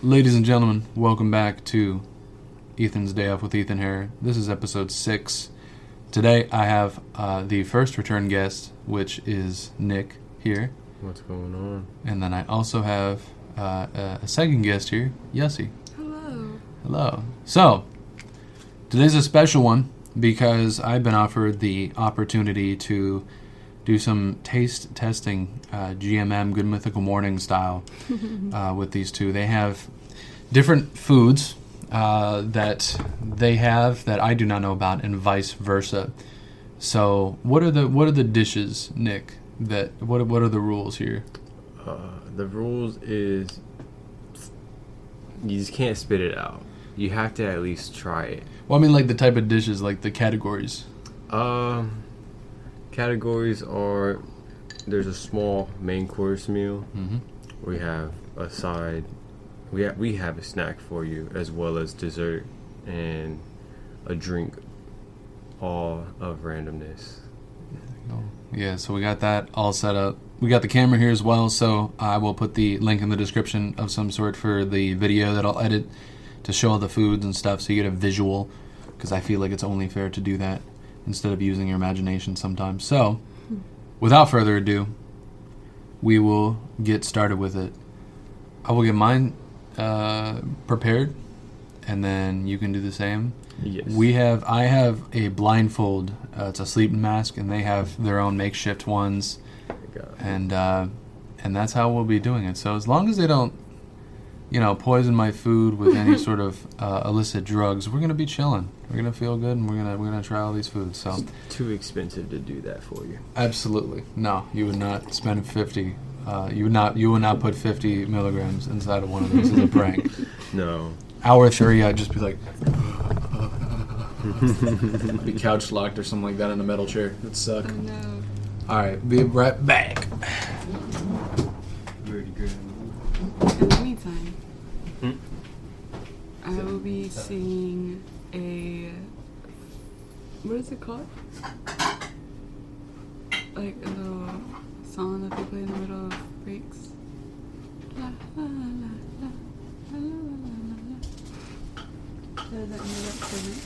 Ladies and gentlemen, welcome back to Ethan's Day Off with Ethan Harrer. This is episode 6. Today I have the first return guest, which is Nick here. What's going on? And then I also have a second guest here, Yessie. Hello. Hello. So, today's a special one because I've been offered the opportunity to do some taste testing, GMM, Good Mythical Morning style, with these two. They have different foods that they have that I do not know about, and vice versa. So, what are the dishes, Nick? What are the rules here? The rules is you just can't spit it out. You have to at least try it. Well, I mean, like the type of dishes, like the categories. Categories are, there's a small main course meal. Mm-hmm. We have a side. We have a snack for you, as well as dessert and a drink, all of randomness. Yeah, so we got that all set up. We got the camera here as well, so I will put the link in the description of some sort for the video that I'll edit to show all the foods and stuff, so you get a visual, because I feel like it's only fair to do that instead of using your imagination sometimes. So, without further ado, we will get started with it. I will get mine prepared, and then you can do the same. Yes. I have a blindfold. It's a sleeping mask, and they have their own makeshift ones, and that's how we'll be doing it. So as long as they don't, poison my food with any sort of illicit drugs, we're gonna be chilling. We're gonna feel good, and we're gonna try all these foods. So It's too expensive to do that for you. absolutely no, you would not spend 50. You would not put 50 milligrams inside of one of those as a prank. No. Hour 3, I'd just be like, be couch locked or something like that in a metal chair. It'd suck. Oh no. All right, be right back. Very good. In the meantime, Hmm? I will be singing what is it called? Like a little song that they play in the middle of breaks. La la la la la la la la la. Does that make that segment?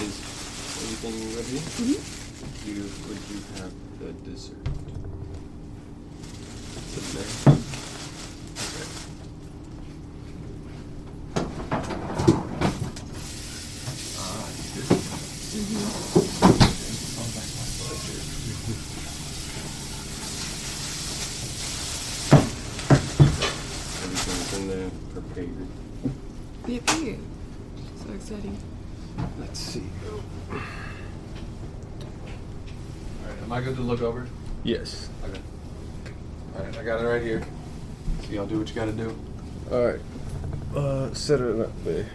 Is everything ready? Mm-hmm. Would you have the dessert? Sit there. Okay. Everything's in there prepared. Yippee. So exciting. Let's see. All right, am I good to look over? Yes. Okay. All right, I got it right here. So y'all do what you got to do. All right. Set it up there.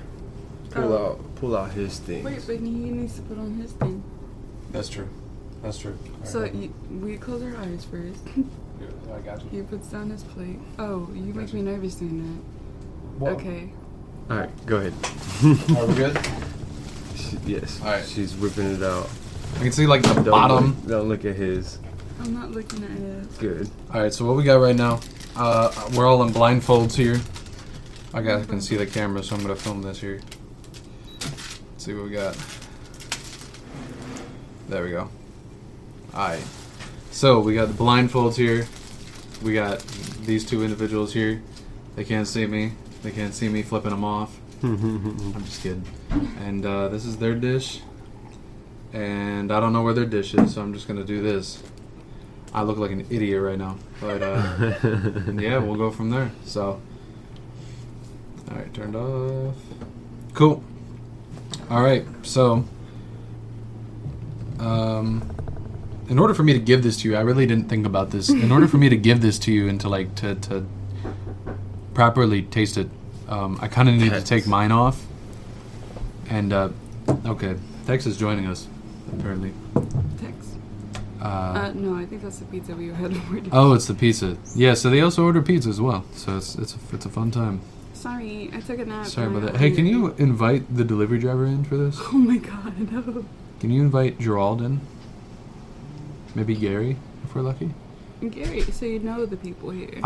Pull out his thing. Wait, but he needs to put on his thing. That's true. That's true. So we close our eyes first. Yeah, I got you. He puts down his plate. Oh, you make me nervous doing that. Well, Okay. All right, go ahead. Are we good? Yes. All right. She's whipping it out. I can see like the bottom. Don't look at his. I'm not looking at it. Good. All right, so what we got right now? We're all in blindfolds here. I can see the camera, so I'm gonna film this here. Let's see what we got. There we go. All right. So we got the blindfolds here. We got these two individuals here. They can't see me. They can't see me flipping them off. I'm just kidding. And this is their dish. And I don't know where their dish is, so I'm just gonna do this. I look like an idiot right now, but yeah, we'll go from there. So, all right, turned off. Cool. All right, so in order for me to give this to you, I really didn't think about this. In order for me to give this to you and to properly taste it, I kind of need to take mine off. And okay, Tex is joining us apparently. Tex. No, I think that's the pizza we had ordered. Oh, it's the pizza. Yeah, so they also order pizza as well. So it's a fun time. Sorry, I took a nap. Sorry about that. Hey, can you invite the delivery driver in for this? Oh my god, no. Can you invite Gerald in? Maybe Gary, if we're lucky. Gary, so you know the people here.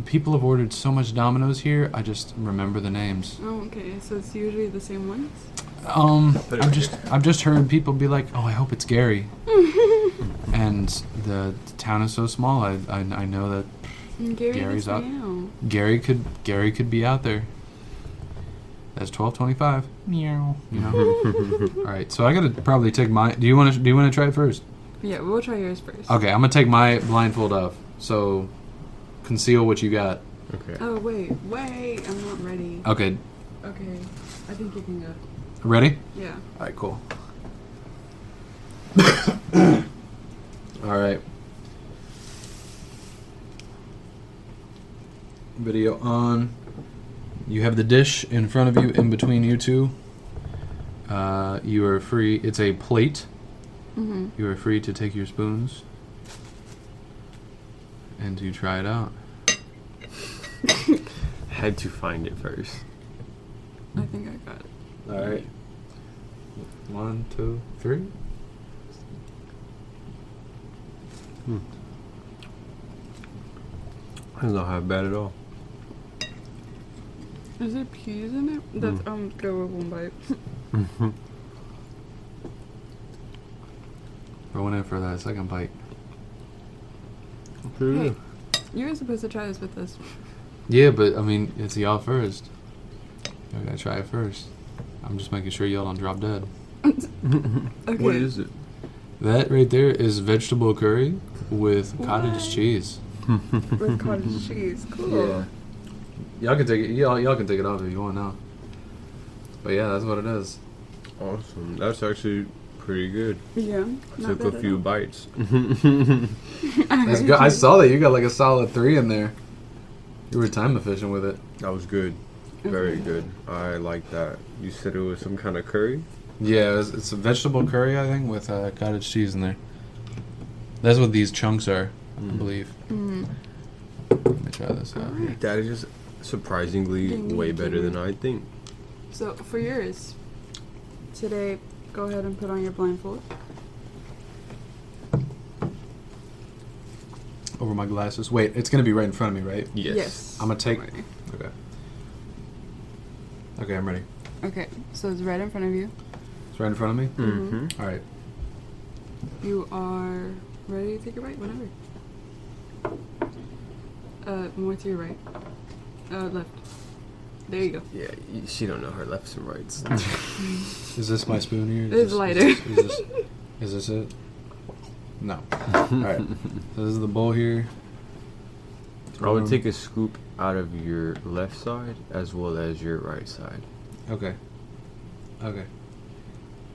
People have ordered so much Domino's here. I just remember the names. Oh, okay. So it's usually the same ones. I've just heard people be like, "Oh, I hope it's Gary," and the town is so small. I know that Gary's out. Meow. Gary could be out there. That's 12:25. Meow. You know. All right, so I gotta probably take my. Do you want to try it first? Yeah, we'll try yours first. Okay, I'm gonna take my blindfold off. So conceal what you got. Okay. Oh wait, I'm not ready. Okay, Okay, I think you can go. ready? Yeah. All right, cool. All right. Video on. You have the dish in front of you, in between you two. You are free. It's a plate. Mhm. You are free to take your spoons and to try it out. Had to find it first. I think I got it. All right. 1, 2, 3. That's not half bad at all. Is there peas in it? That's go with one bite. I went in for that second bite. Hey, you were supposed to try this with us. Yeah, but I mean, it's y'all first. I gotta try it first. I'm just making sure y'all don't drop dead. Okay. What is it? That right there is vegetable curry with cottage cheese. With cottage cheese. Cool. Yeah. Y'all can take it. Y'all can take it off if you want now. But yeah, that's what it is. Awesome. That's actually pretty good. Yeah. not Took bad a at few all. bites. That's good. I saw that you got like a solid 3 in there. You were time efficient with it. That was good. Very good. I like that. You said it was some kind of curry? Yeah, it's a vegetable curry, I think, with cottage cheese in there. That's what these chunks are, I believe. Mm. Let me try this out. Alright. That is just surprisingly Ding, way ding, better ding. than I think. So for yours, today, go ahead and put on your blindfold. Over my glasses. Wait, it's gonna be right in front of me, right? Yes. I'm gonna take. Don't worry. Okay. Okay, I'm ready. Okay, so it's right in front of you. It's right in front of me. Mm-hmm. All right. You are ready to take a bite whenever. More to your right. Left. There you go. Yeah, she don't know her lefts and rights. Is this my spoon here? It's lighter. Is this it? No. All right. So this is the bowl here. I would take a scoop out of your left side as well as your right side. Okay. Okay.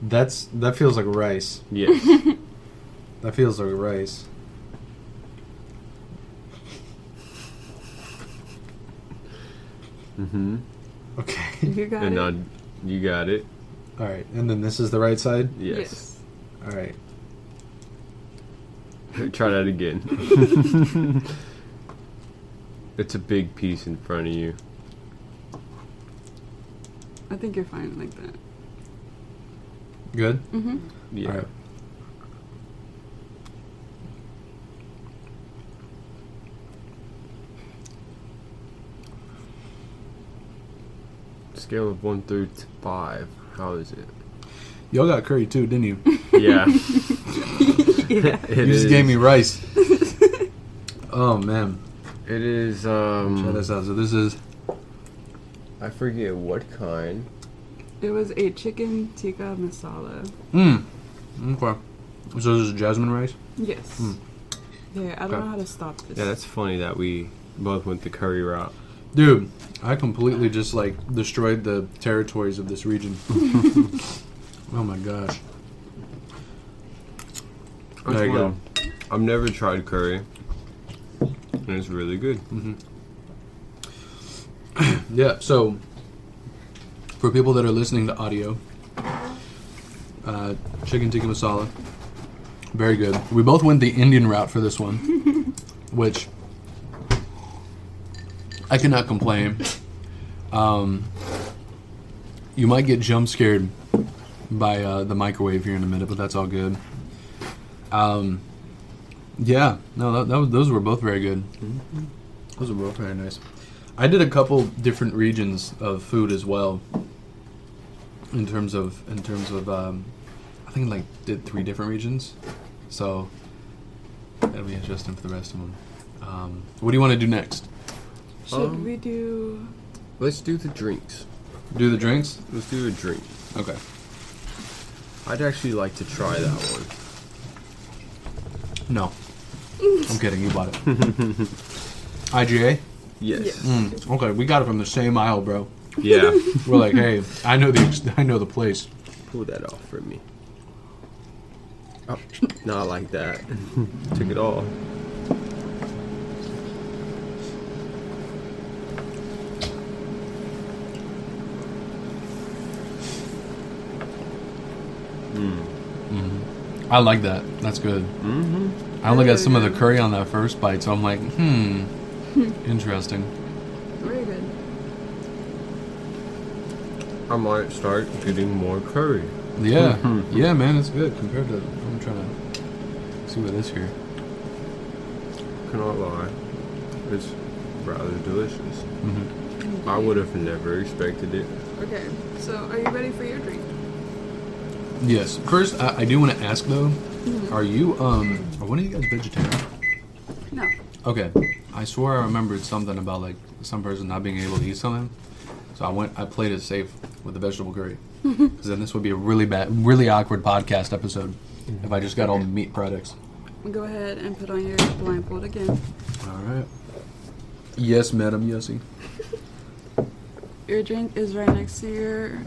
That feels like rice. Yes. That feels like rice. Mm-hmm. Okay. You got And it. now you got it. All right. And then this is the right side. Yes. All right. Try that again. It's a big piece in front of you. I think you're fine like that. Good. Mm-hmm. Yeah. All right. Scale of 1 through 5. How is it? Y'all got curry too, didn't you? Yeah. Yeah. You just gave me rice. Oh man. It is. Try this out. So this is. I forget what kind. It was a chicken tikka masala. Okay. So this is jasmine rice. Yes. Yeah, I don't Okay. know how to stop this. Yeah, that's funny that we both went the curry route. Dude, I completely just like destroyed the territories of this region. Oh my gosh. There you go. I've never tried curry, and it's really good. Yeah, so for people that are listening to audio, chicken tikka masala, very good. We both went the Indian route for this one, which I cannot complain. You might get jump scared by the microwave here in a minute, but that's all good. Yeah, no, those were both very good. Mm-hmm. Those were both very nice. I did a couple different regions of food as well. In terms of, I think like did 3 different regions. So that'll be interesting for the rest of them. What do you want to do next? Should we do... Let's do the drinks. Do the drinks? Let's do a drink. Okay. I'd actually like to try that one. No. I'm kidding. You bought it. IGA? Yes. Yes. Okay, we got it from the same aisle, bro. Yeah. We're like, hey, I know the place. Pull that off for me. Oh, not like that. Took it off. I like that. That's good. Mm-hmm. I only got some of the curry on that first bite, so I'm like, interesting. Very good. I might start getting more curry. Yeah, yeah, man, it's good compared to. I'm trying to see what is here. Cannot lie, it's rather delicious. Mm-hmm. I would have never expected it. Okay, so are you ready for your drink? Yes. First, I do want to ask though, are you are one of you guys vegetarian? No. Okay. I swore I remembered something about like some person not being able to eat something, so I played it safe with the vegetable curry. Because then this would be a really awkward podcast episode if I just got all the meat products. Go ahead and put on your blindfold again. All right. Yes, Madam Yessie. Your drink is right next to your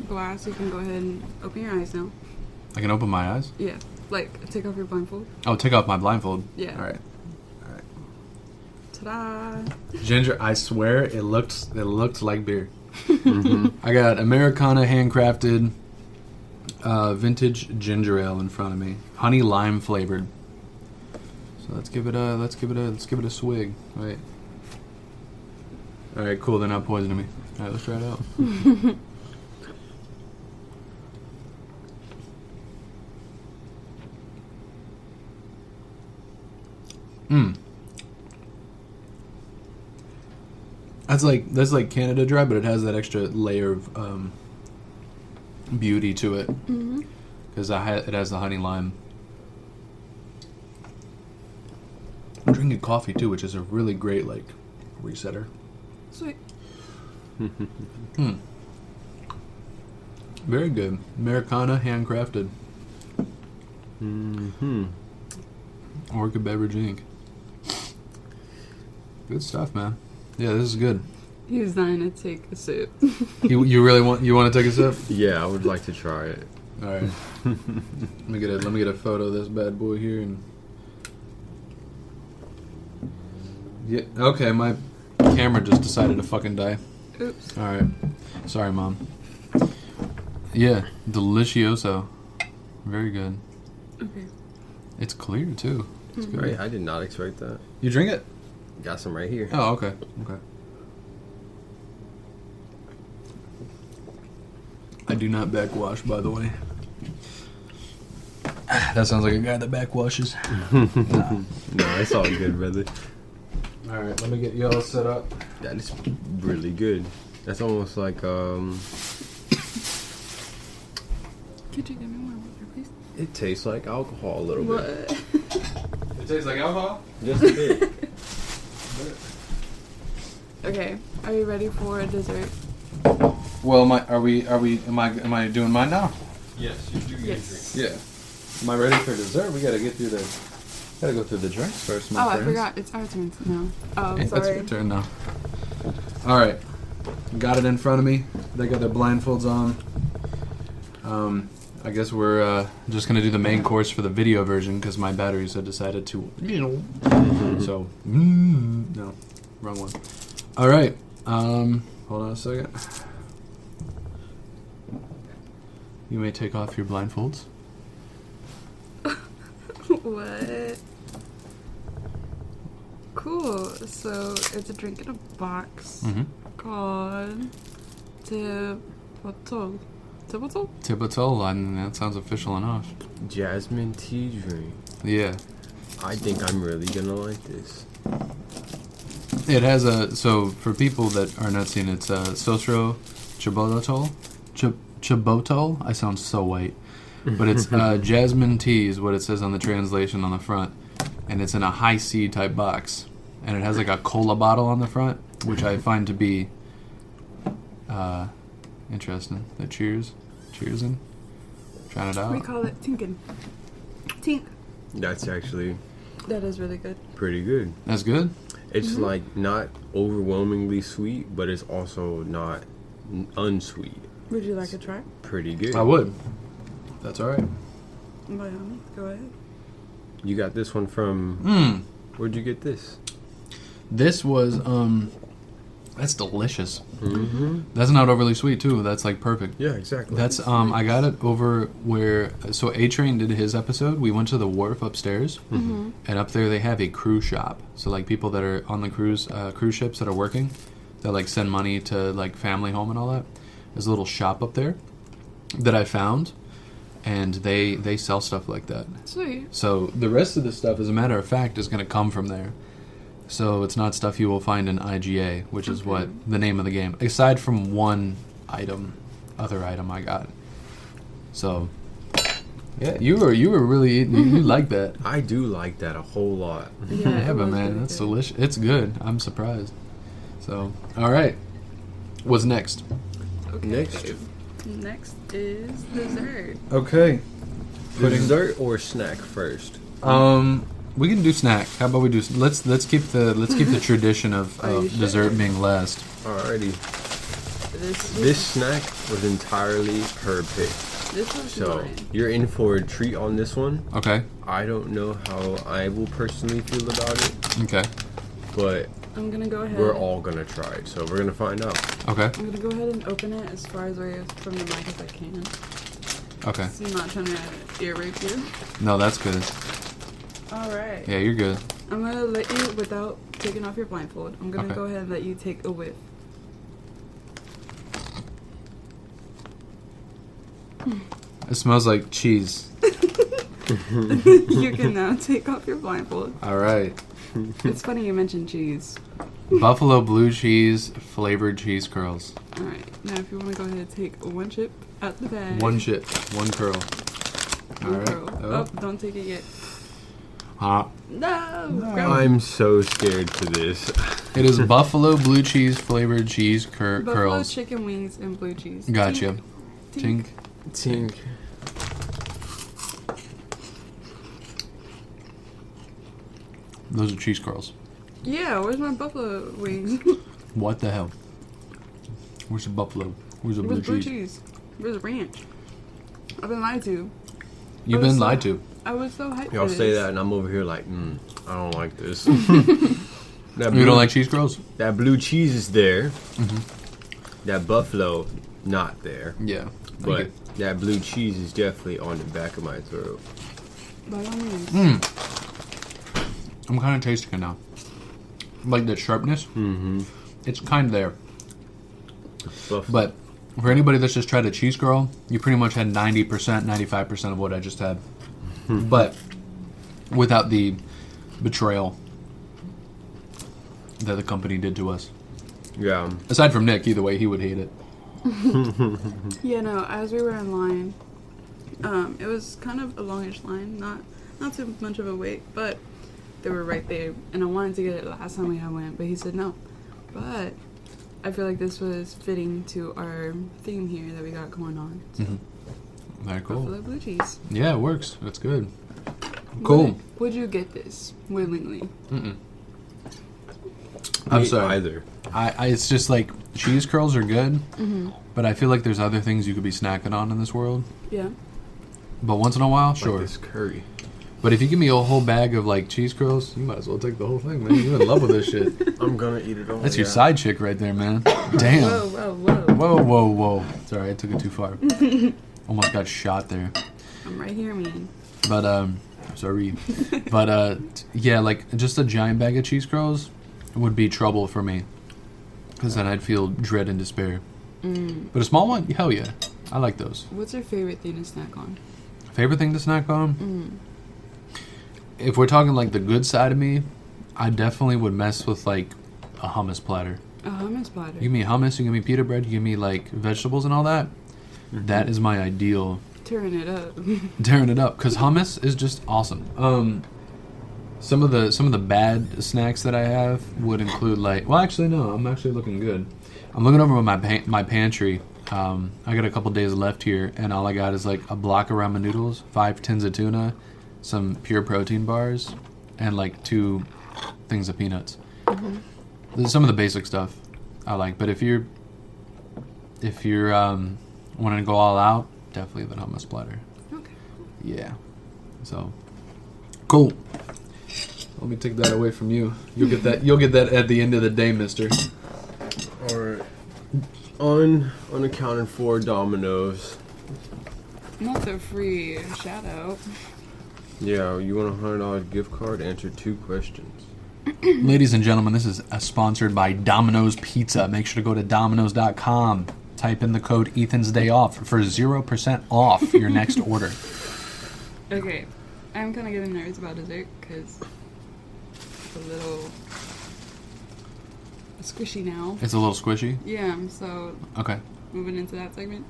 glass. You can go ahead and open your eyes now. I can open my eyes. Yeah, like take off your blindfold. Oh, take off my blindfold. Yeah. All right. Ta-da! Ginger, I swear it looked like beer. I got Americana handcrafted vintage ginger ale in front of me, honey lime flavored. So let's give it a swig. All right, cool. They're not poisoning me. All right, let's try it out. That's like Canada Dry, but it has that extra layer of beauty to it because it has the honey lime. I'm drinking coffee too, which is a really great like resetter. Sweet. Very good. Americana handcrafted. Orca Beverage Inc. Good stuff, man. Yeah, this is good. He's dying to take a sip. You really want to take a sip? Yeah, I would like to try it. All right. let me get a photo of this bad boy here and. Yeah. Okay, my camera just decided to fucking die. Oops. All right. Sorry, Mom. Yeah, delicioso. Very good. Okay. It's clear too. It's good. Right, I did not expect that. You drink it? Got some right here. Oh, okay. Okay. I do not backwash, by the way. That sounds like a guy that backwashes. Nah. No, it's all good, brother. All right, let me get you all set up. That is really good. That's almost like Could you give me more water, please? it tastes like alcohol a little What? bit. It tastes like alcohol? Just a bit. Okay, are you ready for a dessert? Well, am I doing mine now? Yes, you do get Yes. Yeah. Am I ready for dessert? We gotta go through the drinks first, my Oh, friends. I forgot. It's our turn now. Oh, Hey, sorry. it's your turn now. All right, got it in front of me. They got their blindfolds on. I guess we're just gonna do the main course for the video version because my batteries had decided to, So, no, wrong one. All right. Hold on a second. You may take off your blindfolds. What? Cool. So it's a drink in a box called Tibotol. Tibotol, and that sounds official enough. Jasmine tea drink. Yeah. I think I'm really gonna like this. It has so for people that are not seeing it, it's Sosro Chibotol. Chibotol? I sound so white. But it's jasmine tea is what it says on the translation on the front. And it's in a high C type box. And it has like a cola bottle on the front, which I find to be interesting. The cheersing. Trying it out. We call it tinkin. Tink. That's actually That is really good. pretty good. That's good. It's like not overwhelmingly sweet, but it's also not unsweet. Would you like a try? Pretty good. I would. That's all right. By all means, go ahead. You got this one from... Where'd you get this? This was that's delicious. Mm-hmm. That's not overly sweet too. That's like perfect. Yeah, exactly. That's I got it over where so A Train did his episode. We went to the wharf upstairs, and up there they have a cruise shop. So like people that are on the cruise ships that are working, that like send money to like family home and all that. There's a little shop up there that I found, and they sell stuff like that. Sweet. So the rest of the stuff, as a matter of fact, is going to come from there. So it's not stuff you will find in IGA, which is what the name of the game. Aside from one other item I got. So, yeah, you were really you like that. I do like that a whole lot. Yeah, it but was man, really that's good. delicious. It's good. I'm surprised. So, all right, what's next? Okay. Next. Next is dessert. Okay, Dessert or snack first? we can do snack. How about we do? Let's keep the tradition of Are you sure? dessert being last. Alrighty. This This snack was entirely her pick. This was So mine. you're in for a treat on this one. Okay. I don't know how I will personally feel about it, Okay. but I'm gonna go ahead. we're all gonna try it, so we're gonna find out. Okay. I'm gonna go ahead and open it as far away from the mic as I can. Okay. So I'm not trying to ear rape you. No, that's good. Alright. Yeah, you're good. I'm gonna let you, without taking off your blindfold, I'm gonna Okay. go ahead and let you take a whiff. It smells like cheese. You can now take off your blindfold. All right. It's funny you mentioned cheese. Buffalo blue cheese flavored cheese curls. Alright, now if you want to go ahead and take one chip out the bag. One chip, one curl. All One right. curl. Oh, don't take it yet. Hot. No! Grab it. I'm so scared for this. It is buffalo blue cheese flavored cheese Buffalo curls. chicken wings and blue cheese. Gotcha. Tink. Tink. Tink. Those are cheese curls. Yeah, where's my buffalo wings? What the hell? Where's the buffalo? Where's the Where's blue cheese? Where's the ranch? I've been lied to. You've I was been so- lied to. I was so hyped Y'all for say this. that, and I'm over here like, I don't like this. You don't like cheese curls? That blue cheese is there. That buffalo, not there. Yeah. But that blue cheese is definitely on the back of my throat. By all means. I'm kind of tasting it now. Like the sharpness. Mm-hmm. It's kind of there. Buffalo. But for anybody that's just tried a cheese curl, you pretty much had 90%, 95% of what I just had. But without the betrayal that the company did to us. Yeah. Aside from Nick, either way, he would hate it. Yeah, no, as we were in line, it was kind of a longish line, not too much of a wait, but they were right there, and I wanted to get it last time we had went, but he said no. But I feel like this was fitting to our theme here that we got going on. So, Very cool. Buffalo blue cheese. Yeah, it works. That's good. Cool. Would you get this willingly? I'm Me sorry. Either. I it's just like cheese curls are good, but I feel like there's other things you could be snacking on in this world. Yeah. But once in a while, Like sure. this curry. But if you give me a whole bag of like cheese curls, you might as well take the whole thing, man. You're in love with this shit. I'm gonna eat it all. That's your side chick right there, man. Damn. Whoa, whoa, whoa. Whoa, whoa, whoa. Sorry, I took it too far. Almost got shot there. I'm right here, man. But, sorry. But, yeah, like, just a giant bag of cheese curls would be trouble for me. Because then I'd feel dread and despair. But a small one, hell yeah. I like those. What's your favorite thing to snack on? Favorite thing to snack on? if we're talking like the good side of me, I definitely would mess with like a hummus platter. A hummus platter. You give me hummus, you give me pita bread, you give me like vegetables and all that. Mm-hmm. That is my ideal. Tearing it up. Tearing it up, because hummus is just awesome. Some of the bad snacks that I have would include like. Well, actually no, I'm actually looking good. I'm looking over my pantry. I got a couple days left here, and all I got is like a block of ramen noodles, 5 tins of tuna, some pure protein bars, and like 2 things of peanuts. Mm-hmm. This is some of the basic stuff I like, but if you're wanting to go all out, definitely the hummus platter. Okay. Yeah. So cool. Let me take that away from you. You'll get that at the end of the day, mister. Or unaccounted for Domino's. Not the free shout out. Yeah, you want a $100 gift card? Answer 2 questions. Ladies and gentlemen, this is sponsored by Domino's Pizza. Make sure to go to Domino's.com. Type in the code Ethan's Day Off for 0% off your next order. Okay, I'm kind of getting nervous about dessert because it's a little squishy now. It's a little squishy? Yeah, so... Okay. Moving into that segment?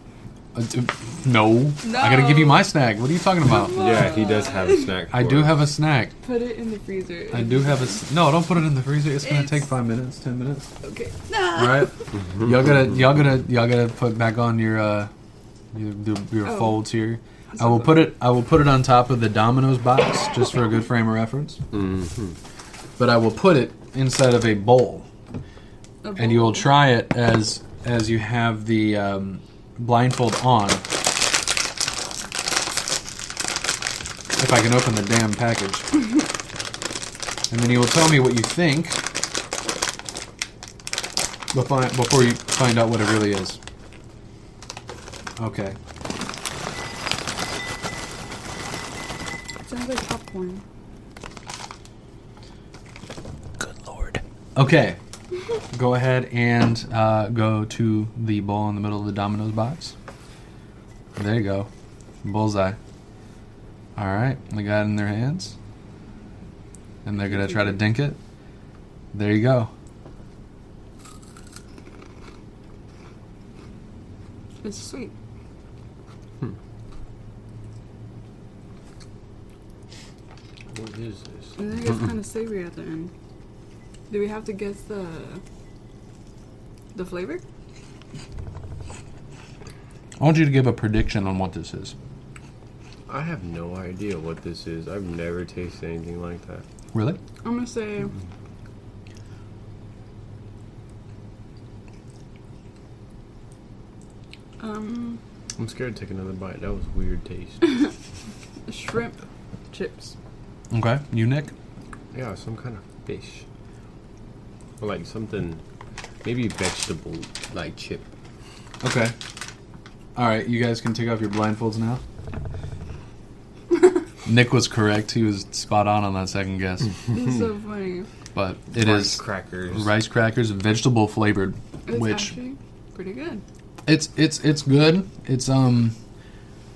No. I gotta give you my snack. What are you talking about? Yeah, he does have a snack. I do have a snack. Put it in the freezer. I do have a... No, don't put it in the freezer. It's gonna take 5 minutes, 10 minutes. Okay. All right. Y'all gotta put back on your folds here. I will put it on top of the Domino's box just for a good frame of reference. Mm-hmm. But I will put it inside of a bowl. And you will try it as you have the blindfold on. If I can open the damn package. And then you will tell me what you think before you find out what it really is. Okay. It sounds like popcorn. Good lord. Okay. Go ahead and go to the bowl in the middle of the Domino's box. There you go. Bullseye. Alright, they got it in their hands. And they're going to try to dink it. There you go. It's sweet. What is this? And then it gets kind of savory at the end. Do we have to guess the flavor? I want you to give a prediction on what this is. I have no idea what this is. I've never tasted anything like that. Really? I'm going to say... I'm scared to take another bite. That was a weird taste. shrimp chips. Okay. You, Nick? Yeah, some kind of fish. Or like something, maybe vegetable, like chip. Okay. Alright, you guys can take off your blindfolds now. Nick was correct. He was spot on that second guess. It's so funny. But it is rice crackers, vegetable flavored, It's which actually pretty good. it's good. It's a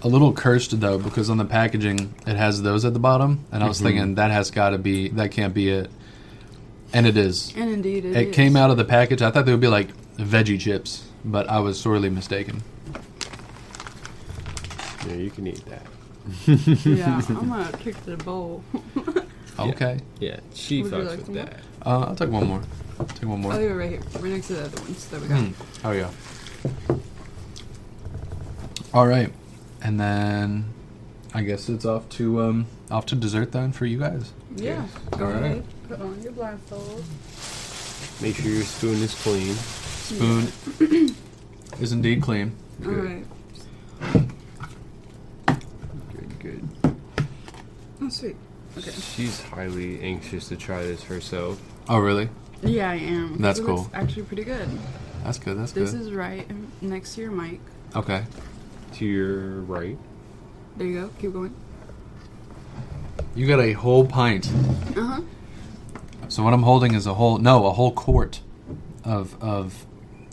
little cursed though, because on the packaging it has those at the bottom, and I was thinking that can't be it. And it is. And indeed it came out of the package. I thought they would be like veggie chips, but I was sorely mistaken. Yeah, you can eat that. Yeah, I'm gonna kick the bowl. Okay. Yeah, she Would you fucks like with some that. I'll take one more. Take one more. Oh, you're right here. We're next to the other ones. There we go. Oh yeah. All right, and then I guess it's off to dessert then for you guys. Yeah. Go All right. ahead. Put on your blindfold. Make sure your spoon is clean. Spoon is indeed clean. All right. Good. Oh, sweet. Okay. She's highly anxious to try this herself. Oh really? Yeah, I am. That's It cool. looks actually pretty good. That's good. That's This good. is right next to your mic. Okay. To your right. There you go. Keep going. You got a whole pint. Uh-huh. So what I'm holding is a whole quart of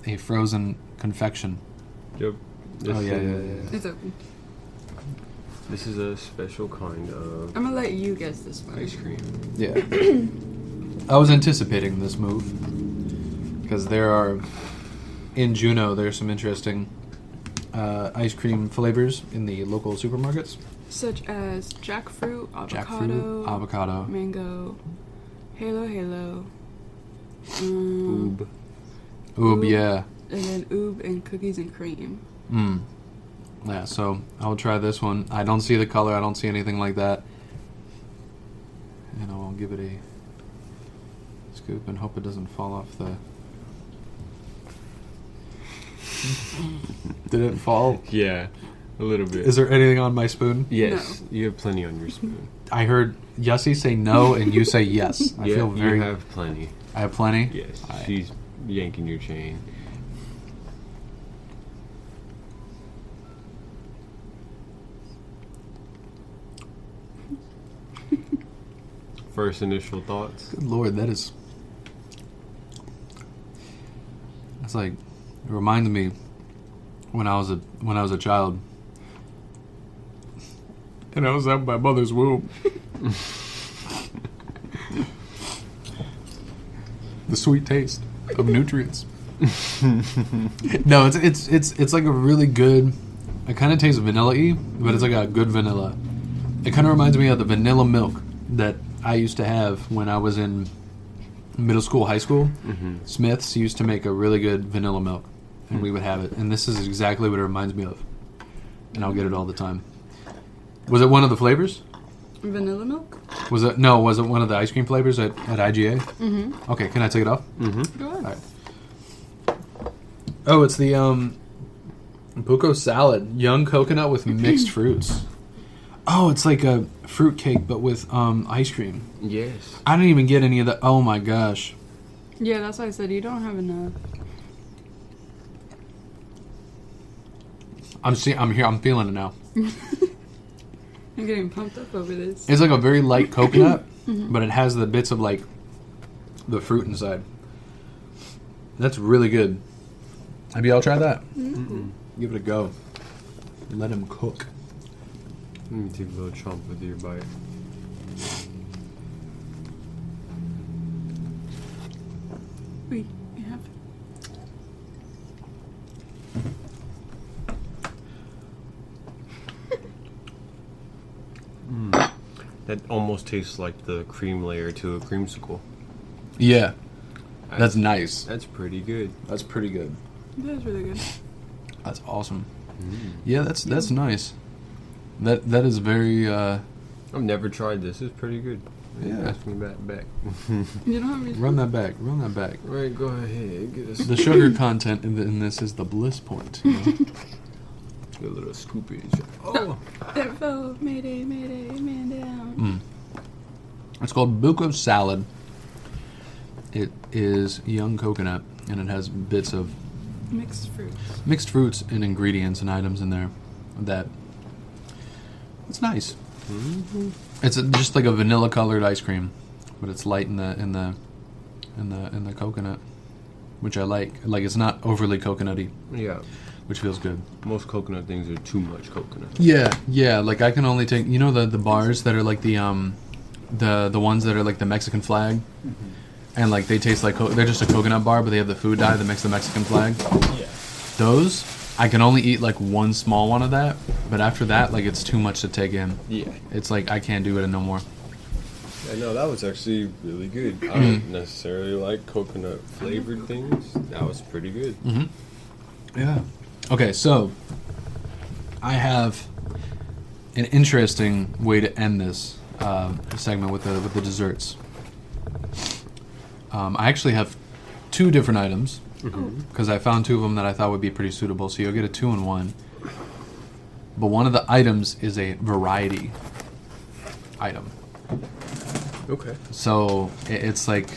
a frozen confection. Yep. Oh yeah. It's open. This is a special kind of I'm gonna let you guess this one. ice cream. Yeah. I was anticipating this move because in Juneau, there's some interesting ice cream flavors in the local supermarkets. Such as jackfruit, avocado, mango, halo, Oob. oob, yeah. and then oob and cookies and cream. Yeah, so I'll try this one. I don't see the color. I don't see anything like that. And I'll give it a scoop and hope it doesn't fall off the... Did it fall? Yeah, a little bit. Is there anything on my spoon? Yes, you have plenty on your spoon. I heard Yessie say no and you say yes. I feel very... You have plenty. I have plenty? Yes, she's yanking your chain. First initial thoughts? Good Lord, that is... It's like... It reminded me when I was a child. And I was at my mother's womb. The sweet taste of nutrients. No, it's like a really good... It kind of tastes vanilla-y, but it's like a good vanilla. It kind of reminds me of the vanilla milk that I used to have when I was in middle school, high school. Smith's used to make a really good vanilla milk, and we would have it. And this is exactly what it reminds me of. And I'll get it all the time. Was it one of the flavors? Vanilla milk? Was it one of the ice cream flavors at IGA? Mm-hmm. Okay, can I take it off? Mm-hmm. Go ahead. All right. Oh, it's the buco salad, young coconut with mixed fruits. Oh, it's like a fruit cake, but with ice cream. Yes. I didn't even get any of that. Oh my gosh. Yeah, that's why I said you don't have enough. I'm here. I'm feeling it now. I'm getting pumped up over this. It's like a very light coconut, but it has the bits of like the fruit inside. That's really good. Maybe I'll try that. Give it a go. Let him cook. Let me take a little chomp with your bite. Wait, you have... That almost tastes like the cream layer to a creamsicle. Yeah. That's nice. That's pretty good. That's pretty good. That is really good. That's awesome. Yeah, that's nice. That is very I've never tried this. It's pretty good. Yeah. Ask me back. You don't have me. Run that back. Right, go ahead. Get us The sugar content in this is the bliss point. You know? a little scoopage. Oh, It fell. Mayday, man down. It's called buco salad. It is young coconut, and it has bits of mixed fruits and ingredients and items in there. That it's nice. It's just like a vanilla colored ice cream, but it's light in the coconut, which I like. Like it's not overly coconutty. yeah. Which feels good. Most coconut things are too much coconut. Yeah. Like I can only take the bars that are like the ones that are like the Mexican flag, and like they taste like they're just a coconut bar, but they have the food dye that makes the Mexican flag. Yeah. Those I can only eat like one small one of that, but after that, like it's too much to take in. Yeah. It's like I can't do it no more. Yeah, no, that was actually really good. I don't necessarily like coconut flavored things. That was pretty good. Yeah. Okay, so I have an interesting way to end this segment with the desserts. I actually have two different items because I found two of them that I thought would be pretty suitable. So you'll get a 2-in-1. But one of the items is a variety item. Okay. So it's like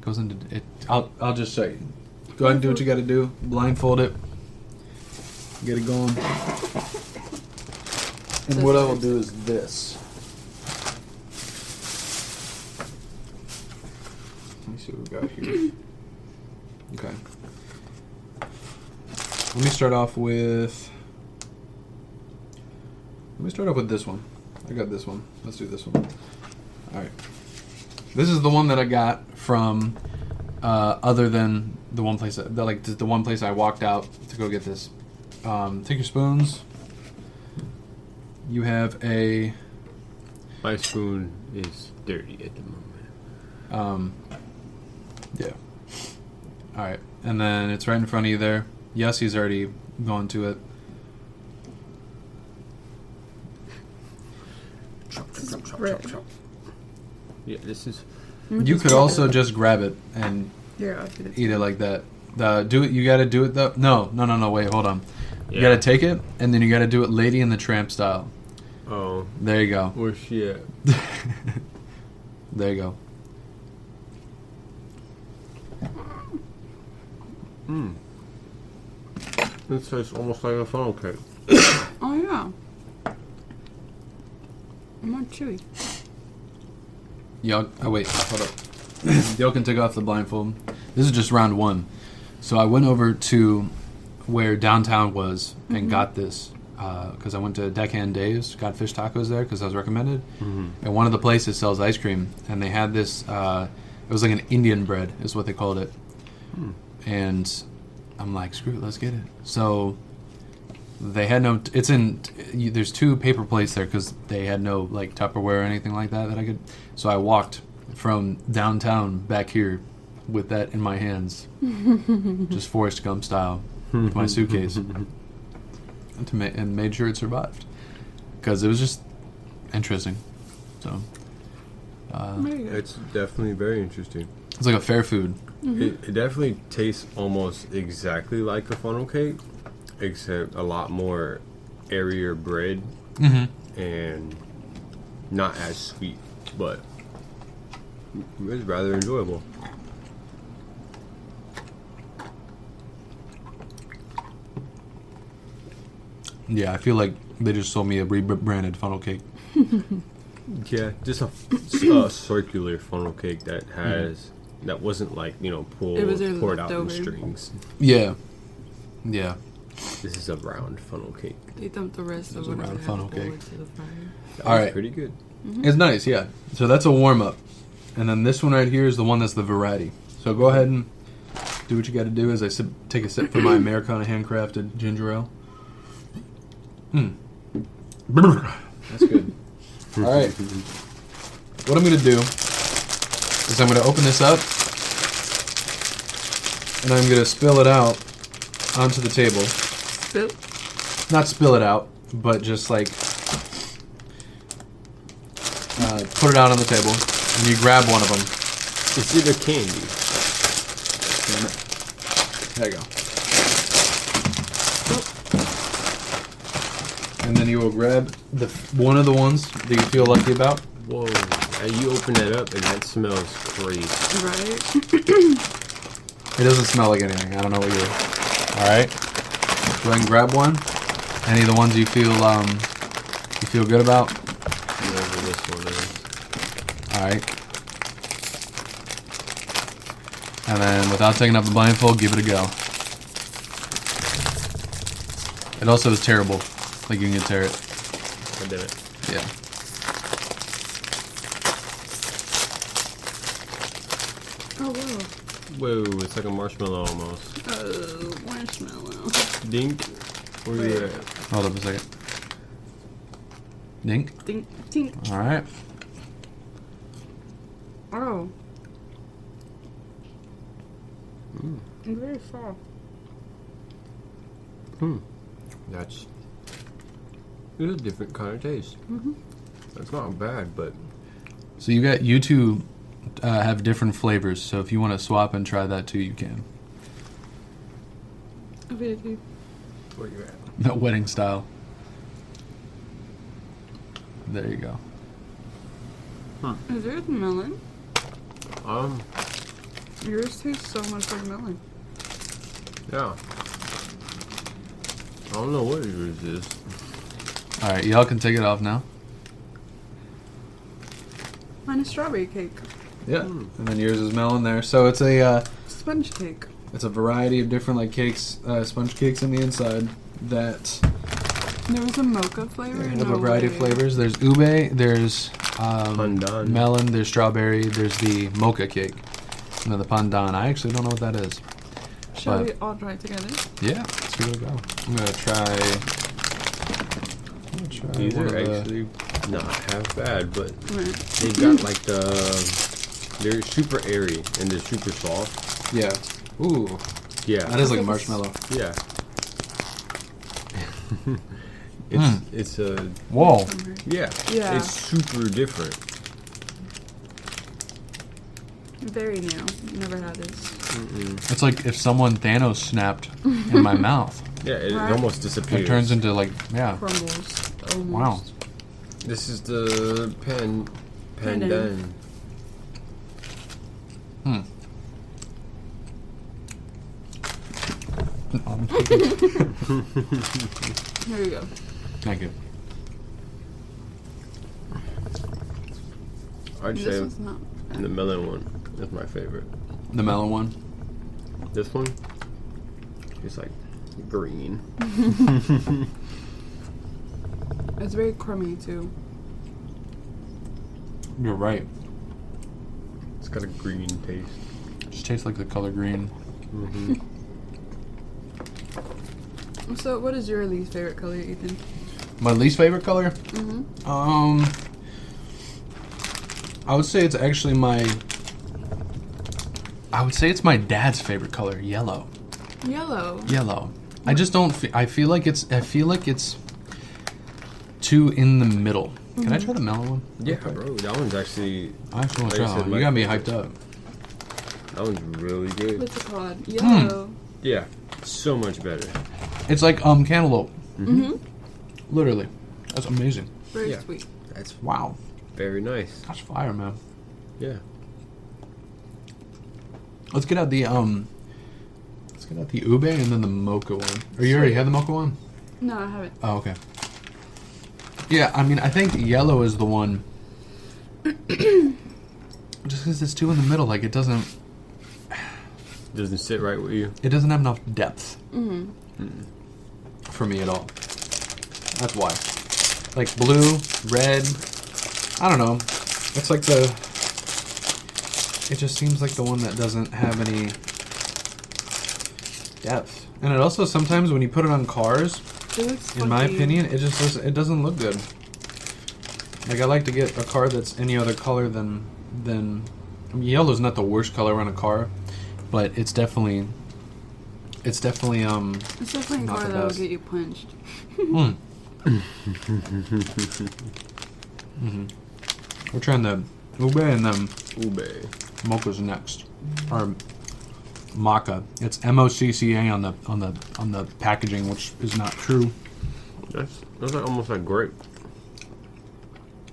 goes into it. I'll just show you. Go ahead and do what you got to do. Blindfold it. Get it going. And what I will do is this. Let me see what we got here. Okay. Let me start off with me start off with this one. I got this one. Let's do this one. All right. This is the one that I got from other than the one place the one place I walked out to go get this. Take your spoons. You have a. My spoon is dirty at the moment. Yeah. All right, and then it's right in front of you there. Yessie's already gone to it. Chop. Yeah, this is. You could also just grab it and I'll do eat it like that. Do it. You got to do it though. No. Wait, hold on. You got to take it, and then you got to do it Lady and the Tramp style. Oh. There you go. Where's she at? There you go. This tastes almost like a funnel cake. Oh, yeah. More chewy. Y'all, wait, hold up. Y'all can take off the blindfold. This is just round one. So I went over to where downtown was and got this because I went to Deckhand Dave's, got fish tacos there because I was recommended. And one of the places sells ice cream, and they had this. It was like an Indian bread, is what they called it. And I'm like, screw it, let's get it. So they had no. It's in. There's 2 paper plates there because they had no like Tupperware or anything like that I could. So I walked from downtown back here with that in my hands, just Forrest Gump style, with my suitcase, and made sure it survived because it was just interesting. So It's definitely very interesting. it's like a fair food. It definitely tastes almost exactly like a funnel cake, except a lot more airier bread and not as sweet, but it's rather enjoyable. Yeah, I feel like they just sold me a rebranded funnel cake. Yeah, just a circular funnel cake that has that wasn't like poured out in strings. Yeah. This is a round funnel cake. They dumped the rest It was of a what round they funnel had forward cake. to the fire. That All was right. pretty good. It's nice, yeah. So that's a warm up, and then this one right here is the one that's the variety. So go ahead and do what you got to do as I take a sip from my Americana handcrafted ginger ale. That's good. All right. What I'm going to do is I'm going to open this up, and I'm going to spill it out onto the table. Spill? Not spill it out, but just like put it out on the table, and you grab one of them. It's either candy. There you go. And then you will grab one of the ones that you feel lucky about. Whoa. And you open that up and that smells crazy. Right? It doesn't smell like anything. I don't know what you're... Alright. Go ahead and grab one. Any of the ones you feel good about. Whatever this one is. Alright. And then without taking off the blindfold, give it a go. It also is terrible. Like you can tear it. I did it. Yeah. Oh, whoa. Whoa, it's like a marshmallow almost. Oh, marshmallow. Dink. Where you at? Hold up a second. Dink. Dink, dink. Alright. Oh. It's very soft. It's a different kind of taste. That's not bad, but So you two have different flavors, so if you want to swap and try that too, you can. Okay. where you at? No, wedding style. There you go. Is yours melon? Um, Yours tastes so much like melon. yeah. I don't know what yours is. Alright, y'all can take it off now. Mine is strawberry cake. Yeah. And then yours is melon there. So it's a Sponge cake. it's a variety of different like cakes, sponge cakes on the inside that There was a mocha flavor. They have a variety of flavors. There's ube, there's Pandan. melon, there's strawberry, there's the mocha cake, and then the pandan. I actually don't know what that is. Shall but we all try it together? Yeah, let's give it a go. I'm gonna try. These one are of the- actually not half bad, but Right. they got like they're super airy and they're super soft. Yeah. Ooh, Yeah. that is like a marshmallow. Yeah. It's a Whoa. yeah. Yeah. It's super different. Very new. Never had this. It's like if someone Thanos snapped in my mouth. Yeah, it Right. almost disappears. It turns into like, yeah. Crumbles. Almost. Wow. This is the pandan. Here we go. Thank you. I'd This say one's not. the melon one is my favorite. The melon one. This one is like green. It's very crummy too. You're right. It's got a green taste. Just tastes like the color green. So, what is your least favorite color, Ethan? My least favorite color? Mm-hmm. I would say it's actually my. I would say it's my dad's favorite color, yellow. Yellow. Yellow. I just don't. I feel like it's. I feel like it's too in the middle. Can I try the melon one? Yeah, bro, that one's actually I actually want to Like I try that said, one. my You got me favorite. hyped up. that one's really good. What's it called? Yellow. Yeah, so much better. It's like cantaloupe. Mm-hmm. Literally. That's amazing. Very Yeah. sweet. That's Wow. very nice. That's fire, man. Yeah. Let's get out the ube and then the mocha one. Or you already had the mocha one? No, I haven't. Oh, okay. Yeah, I mean, I think yellow is the one. Just because it's too in the middle, like it doesn't Doesn't sit right with you. have enough depth Mm-hmm. for me at all. That's why. Like blue, red, I don't know. It's like it just seems like the one that doesn't have any depth. And it also sometimes when you put it on cars, It looks in my funky. opinion, it doesn't look good. Like I like to get a car that's any other color than I mean, yellow's not the worst color on a car, but it's definitely It's definitely a not car the that will best. get you punched. We're trying the ube and then Ube. mocha's next. Or maca. It's MOCCA on the packaging, which is not true That's like almost like grape.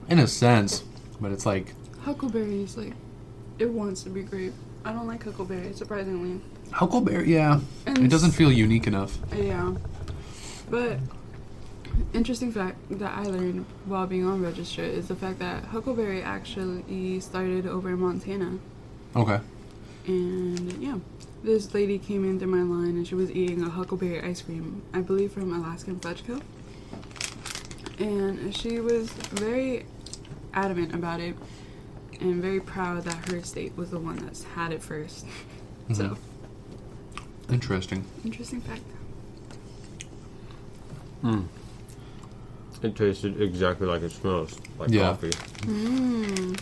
in a sense, but it's like Huckleberry is like, it wants to be grape. I don't like huckleberry, surprisingly. huckleberry. Yeah, And it doesn't feel unique enough. Yeah. But, interesting fact that I learned while being on Register is the fact that huckleberry actually started over in Montana. Okay. And, yeah. This lady came in through my line and she was eating a huckleberry ice cream, I believe from Alaskan Fudge Co. And she was very adamant about it and very proud that her state was the one that's had it first. So, Interesting. interesting fact. It tasted exactly like it smells, like Yeah. coffee. Mmm.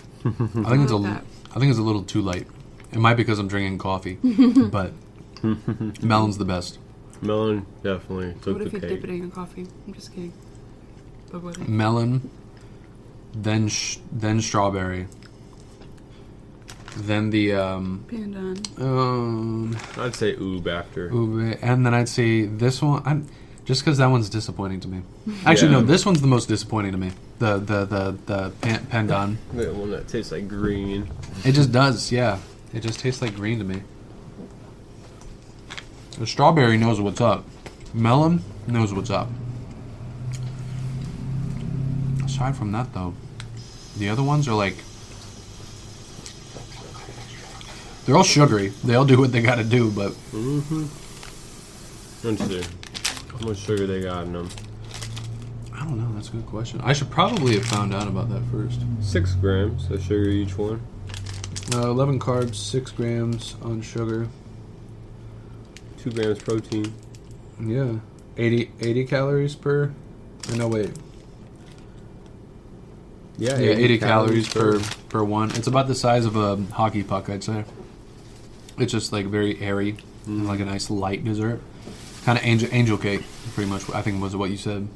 I think like that. I think it's a little too light. It might be because I'm drinking coffee, but melon's the best. Melon definitely took What if the you cake. dip it in coffee? I'm just kidding. But what if? Melon, then strawberry, then the Pandan. I'd say oob after. ube, and then I'd say this one. Just because that one's disappointing to me. Actually, Yeah. no, this one's the most disappointing to me. The pandan. The one that tastes like green. It just does, yeah. It just tastes like green to me. The strawberry knows what's up. Melon knows what's up. Aside from that, though, the other ones are like... They're all sugary. They all do what they gotta do, but... Let's see. How much sugar they got in them? I don't know. That's a good question. I should probably have found out about that first. 6 grams of sugar each one. 11 carbs, 6 grams on sugar. 2 grams protein. Yeah. 80 calories per... Or no, wait. Yeah, 80 calories per one. It's about the size of a hockey puck, I'd say. It's just like very airy and like a nice light dessert. Kind of angel cake, pretty much, I think was what you said.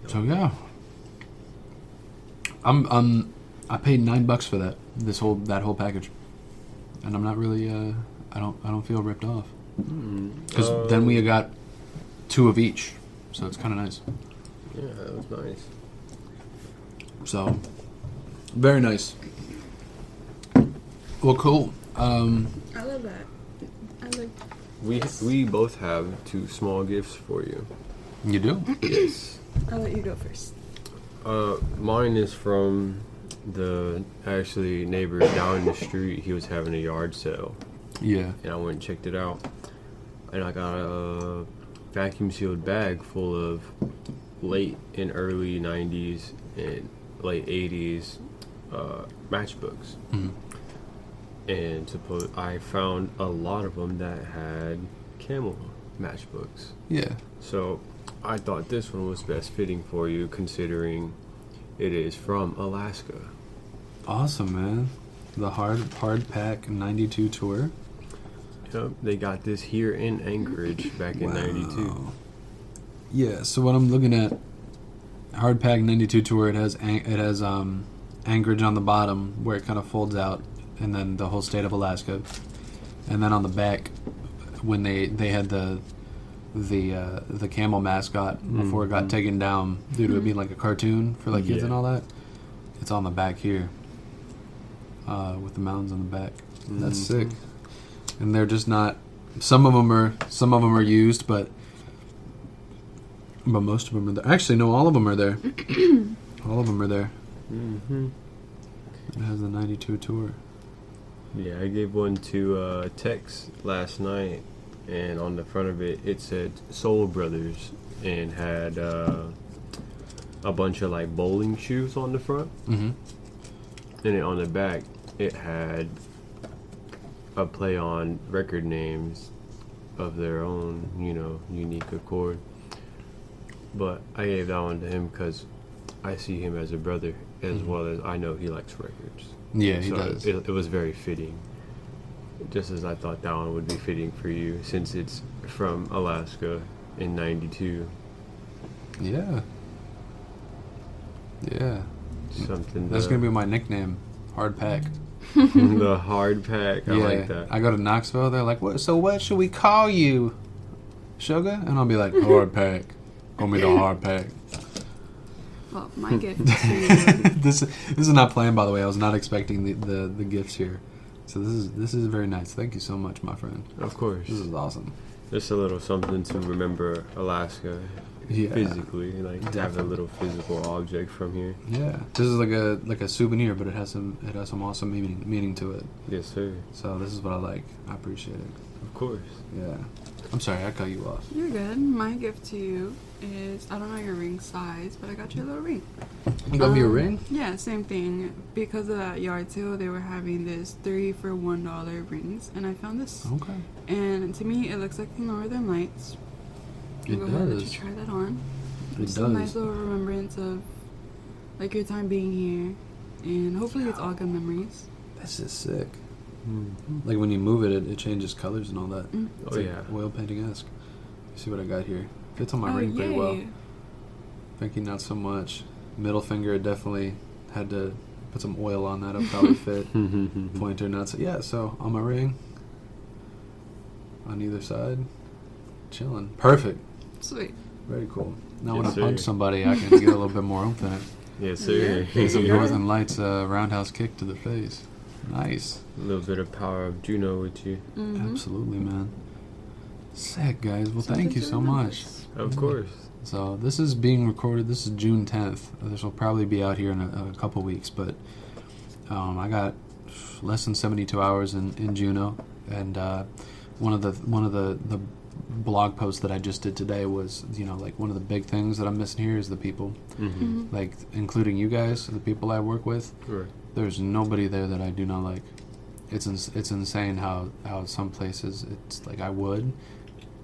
So yeah. I paid $9 for that. That whole package. And I'm not really I don't feel ripped off. Because then we got 2 of each. So it's kind of nice. Yeah, that was nice. So, very nice. Well, cool. I love that. I like. We both have 2 small gifts for you. You do? Yes. I'll let you go first. Mine is from the neighbor down the street. He was having a yard sale. Yeah. And I went and checked it out. And I got a vacuum sealed bag full of late and early 90s and late 80s matchbooks. Mm-hmm. And I found a lot of them that had camel matchbooks. Yeah. So I thought this one was best fitting for you, considering it is from Alaska. Awesome, man. The hard pack 92 tour. Yep, they got this here in Anchorage back in '92. Yeah. So what I'm looking at, hard pack 92 tour. It has Anchorage on the bottom where it kind of folds out, and then the whole state of Alaska, and then on the back, when they had the camel mascot before it got taken down due to it being like a cartoon for like kids and all that. It's on the back here, with the mountains on the back. That's sick. And they're just not. Some of them are used, but most of them are there. Actually, no, all of them are there. All of them are there. Mm-hmm. It has the 92 tour. Yeah, I gave one to Tex last night, and on the front of it, it said Soul Brothers, and had a bunch of like bowling shoes on the front. Mm-hmm. And then on the back, it had a play on record names of their own, unique accord. But I gave that one to him because I see him as a brother, as well as I know he likes records. Yeah, he so does. It was very fitting. Just as I thought that one would be fitting for you, since it's from Alaska in '92. Yeah. Yeah. Something. That's gonna be my nickname, Hard Pack. The Hard Pack. I like that. I go to Knoxville. They're like, "What? So what should we call you, Sugar?" And I'll be like, "Hard Pack. Call me the Hard Pack." Well, my gift to This is not planned, by the way. I was not expecting the gifts here. So this is very nice. Thank you so much, my friend. Of course. This is awesome. Just a little something to remember Alaska physically, like definitely. have a little physical object from here. Yeah, this is like a souvenir, but it has some awesome meaning to it. Yes, sir. So this is what I like. I appreciate it. Of course. Yeah. I'm sorry, I cut you off. You're good. My gift to you is, I don't know your ring size, but I got you a little ring. You got me a ring? Yeah, same thing. Because of that yard sale, they were having this 3 for $1 rings, and I found this. Okay. And to me, it looks like the Northern Lights. It Go ahead and let does. you try that on. It Just does. a nice little remembrance of like your time being here, and hopefully it's all good memories. That's just sick. Like when you move it changes colors and all that. It's Oh, like yeah. oil painting-esque. You see what I got here? Fits on my Oh, ring pretty well. yay. Pinky not so much. Middle finger definitely had to put some oil on that. It'll probably fit. Pointer not so. Yeah, so on my ring, on either side, chilling. Perfect. Sweet. Very cool. Now Yes, when I sir. punch somebody, I can get a little bit more oomph in it. Yes, sir. Get some Yeah. Northern Lights roundhouse kick to the face. Nice. A little bit of power of Juno with you. Mm-hmm. Absolutely, man. Sick, guys. Well, Something thank you to so remember. much. Of course. So this is being recorded. This is June 10th. This will probably be out here in a couple weeks, but I got less than 72 hours in Juneau, and one of the blog post that I just did today was, you know, like one of the big things that I'm missing here is the people. Like, including you guys, the people I work with. Right. There's nobody there that I do not like. It's insane how some places it's like I would,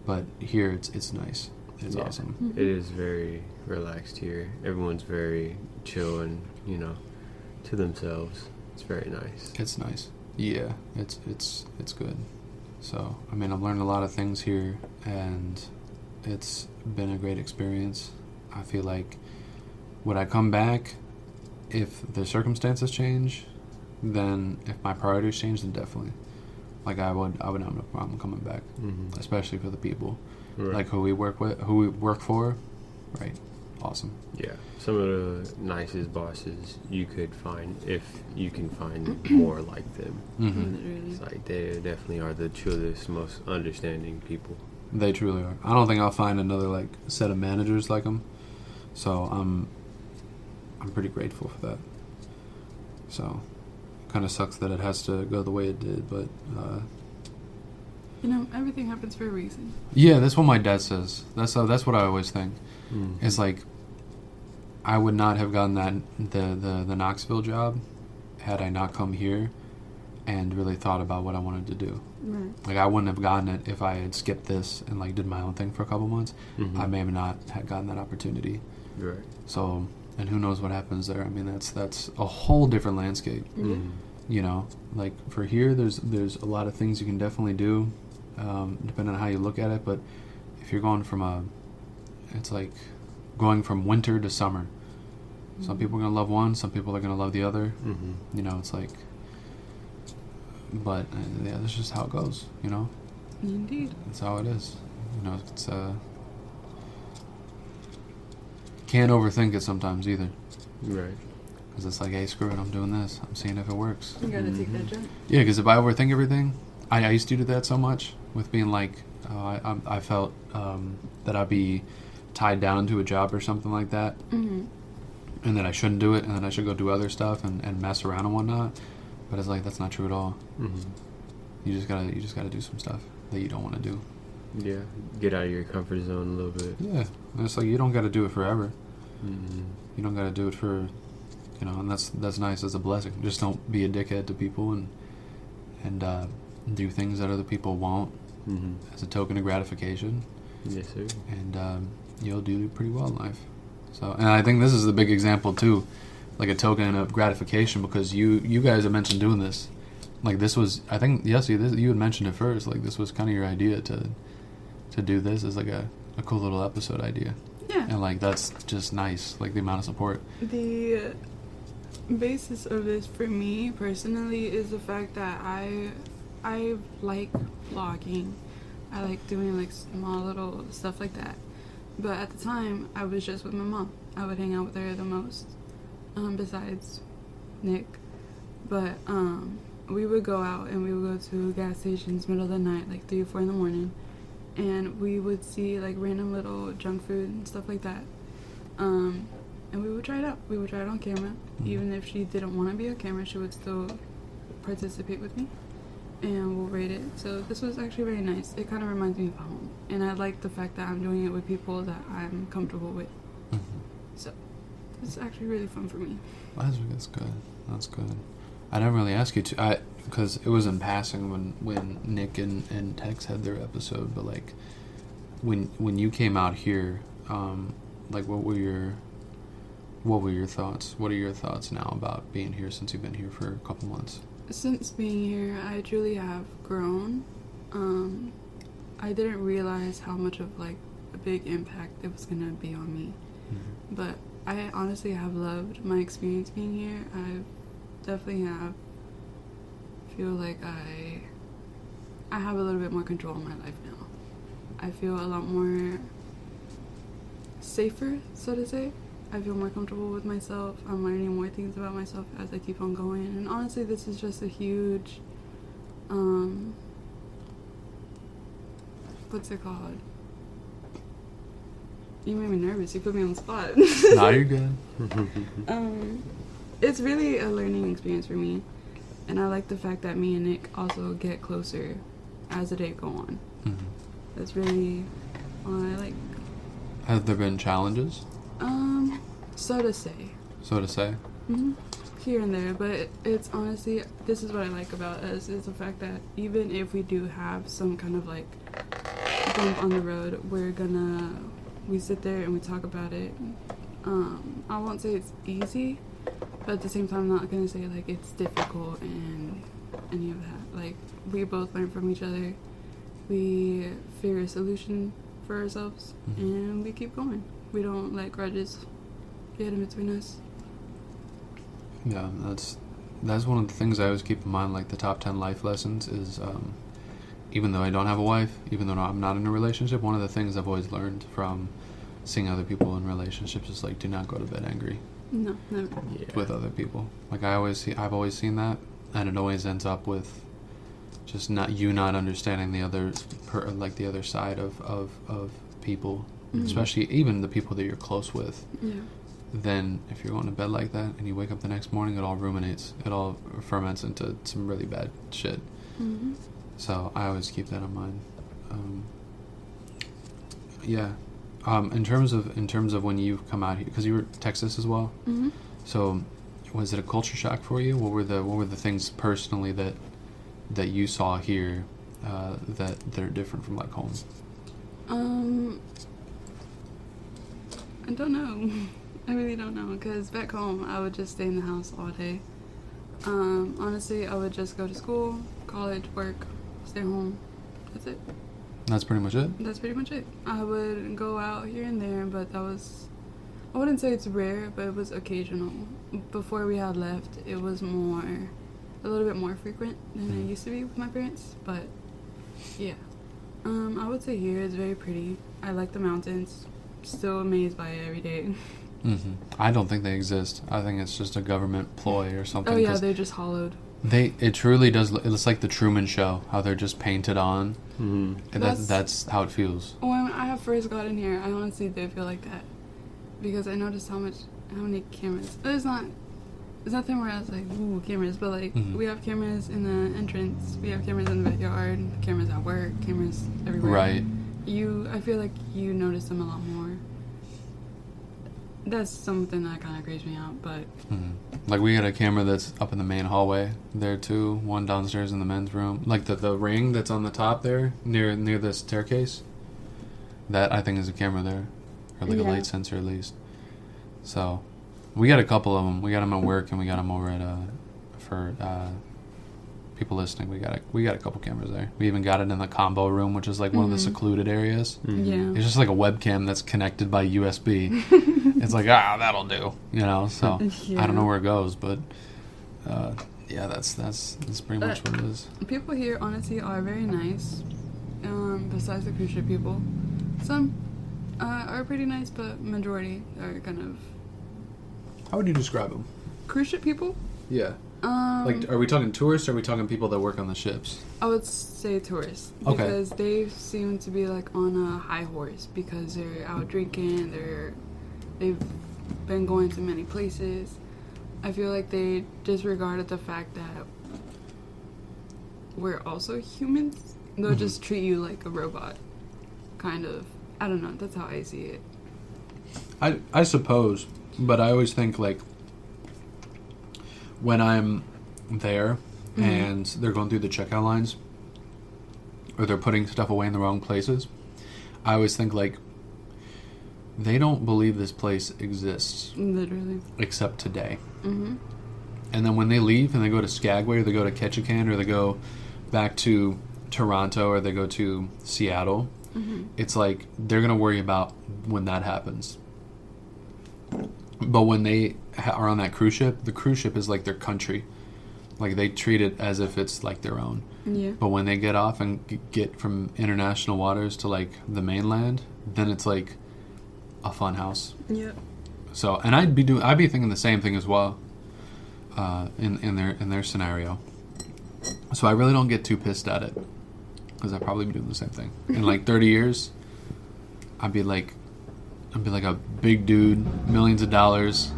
but here it's nice. It's awesome. It is very relaxed here. Everyone's very chill and, you know, to themselves. It's very nice. It's nice. Yeah, it's good. So, I mean, I've learned a lot of things here, and it's been a great experience. I feel like would I come back if the circumstances change? Then if my priorities change, then definitely. Like I would have no problem coming back, especially for the people. Right. Like who we work with, who we work for, right? Awesome. Yeah, some of the nicest bosses you could find if you can find more like them. It's like they definitely are the chillest, most understanding people. They truly are. I don't think I'll find another like set of managers like them. So I'm pretty grateful for that. So kind of sucks that it has to go the way it did, but. You know, everything happens for a reason. Yeah, that's what my dad says. That's what I always think. It's like I would not have gotten the Knoxville job had I not come here and really thought about what I wanted to do. Right. Like I wouldn't have gotten it if I had skipped this and like did my own thing for a couple months. I may have not had gotten that opportunity. Right. So, and who knows what happens there? I mean, that's a whole different landscape. You know, like for here, there's a lot of things you can definitely do. Depending on how you look at it, but if you're going it's like going from winter to summer. Some people are gonna love one, some people are gonna love the other. You know, it's like, but yeah, that's just how it goes. You know, Indeed, that's how it is. You know, it's can't overthink it sometimes either. Right. Because it's like, hey, screw it, I'm doing this. I'm seeing if it works. you gotta take that jump. Yeah, because if I overthink everything, I used to do that so much with being like, I felt that I'd be tied down to a job or something like that, and that I shouldn't do it, and then I should go do other stuff and mess around and whatnot. But it's like that's not true at all. You just gotta do some stuff that you don't want to do. Yeah, get out of your comfort zone a little bit. Yeah, and it's like you don't got to do it forever. You don't got to do it for, you know, and that's nice. It's a blessing. Just don't be a dickhead to people and do things that other people won't as a token of gratification. Yes, sir. And you'll do pretty well in life. So, and I think this is the big example too, like a token of gratification, because you guys have mentioned doing this. Like this was, I think, Yessie, you had mentioned it first. Like this was kind of your idea to do this as like a cool little episode idea. Yeah. And like that's just nice, like the amount of support. The basis of this for me personally is the fact that I like vlogging. I like doing like small little stuff like that. But at the time, I was just with my mom. I would hang out with her the most, besides Nick. But we would go out and we would go to gas stations middle of the night, like 3 or 4 in the morning, and we would see like random little junk food and stuff like that. And we would try it out. We would try it on camera. Even if she didn't want to be on camera, she would still participate with me. And we'll rate it. So this was actually very nice. It kind of reminds me of home. And I like the fact that I'm doing it with people that I'm comfortable with. So it's actually really fun for me. That's good. That's good. I didn't really ask you to, because it was in passing when Nick and Tex had their episode. But like, when you came out here, like what were your thoughts? What are your thoughts now about being here since you've been here for a couple months? Since being here, I truly have grown. I didn't realize how much of like a big impact it was gonna be on me. But I honestly have loved my experience being here. I definitely feel like I have a little bit more control in my life now. I feel a lot more safer, so to say. I feel more comfortable with myself. I'm learning more things about myself as I keep on going. And honestly, this is just a huge, what's it called? You made me nervous. You put me on the spot. Nah, you're good. It's really a learning experience for me. And I like the fact that me and Nick also get closer as the day go on. That's really all I like. Have there been challenges? So to say. So to say? Mm-hmm. Here and there, but it's honestly, this is what I like about us, is the fact that even if we do have some kind of like bump on the road, we sit there and we talk about it. I won't say it's easy, but at the same time, I'm not gonna say like it's difficult and any of that. Like, we both learn from each other, we figure a solution for ourselves, and we keep going. We don't let grudges get in between us. Yeah, that's one of the things I always keep in mind, like the top 10 life lessons is, even though I don't have a wife, even though I'm not in a relationship, one of the things I've always learned from seeing other people in relationships is like, do not go to bed angry. No, never. Yeah. With other people. Like I've always seen that, and it always ends up with just not understanding the other the other side of people, especially even the people that you're close with. Yeah. Then if you're going to bed like that and you wake up the next morning, it all ruminates. It all ferments into some really bad shit. Mm-hmm. So I always keep that in mind. Yeah. In terms of when you've come out here, because you were Texas as well. Mm-hmm. So was it a culture shock for you? What were the things personally that you saw here that are different from like home? I don't know. I really don't know, because back home I would just stay in the house all day. Honestly, I would just go to school, college, work, stay home. That's it. That's pretty much it? That's pretty much it. I would go out here and there, but that was, I wouldn't say it's rare, but it was occasional. Before we had left, it was a little bit more frequent than it used to be with my parents, but yeah. I would say here is very pretty. I like the mountains. Still amazed by it every day. Mm-hmm. I don't think they exist. I think it's just a government ploy or something. Oh yeah, they're just hollowed. It truly does. It's like the Truman Show, how they're just painted on. Mm-hmm. And that's how it feels. When I first got in here, I honestly did feel like that, because I noticed how many cameras. There's nothing where I was like, ooh, cameras, but like we have cameras in the entrance, we have cameras in the backyard, cameras at work, cameras everywhere. Right. I feel like you notice them a lot more. That's something that kind of creeps me out, but... Like, we got a camera that's up in the main hallway there, too. One downstairs in the men's room. Like, the ring that's on the top there, near the staircase. That, I think, is a camera there. Or, like, a light sensor, at least. So, we got a couple of them. We got them at work, and we got them over at, for people listening. We got a couple cameras there. We even got it in the combo room, which is, like, one of the secluded areas. Yeah. It's just like a webcam that's connected by USB. It's like, that'll do, so I don't know where it goes, but yeah, that's pretty much what it is. People here honestly are very nice, besides the cruise ship people. Some are pretty nice, but majority are kind of... How would you describe them? Cruise ship people? Yeah. Like, are we talking tourists or are we talking people that work on the ships? I would say tourists. Okay. Because they seem to be like on a high horse, because they're out drinking, they've been going to many places. I feel like they disregarded the fact that we're also humans. They'll just treat you like a robot, kind of. I don't know. That's how I see it. I suppose, but I always think, like, when I'm there and they're going through the checkout lines, or they're putting stuff away in the wrong places, I always think, like, they don't believe this place exists. Literally. Except today. Mm-hmm. And then when they leave and they go to Skagway, or they go to Ketchikan, or they go back to Toronto, or they go to Seattle, it's like they're going to worry about when that happens. But when they are on that cruise ship, the cruise ship is like their country. Like, they treat it as if it's like their own. Yeah. But when they get off and get from international waters to, like, the mainland, then it's like a fun house. Yep. So, and I'd be thinking the same thing as well, in their scenario. So I really don't get too pissed at it, because I'd probably be doing the same thing. In like 30 years, I'd be like a big dude, millions of dollars,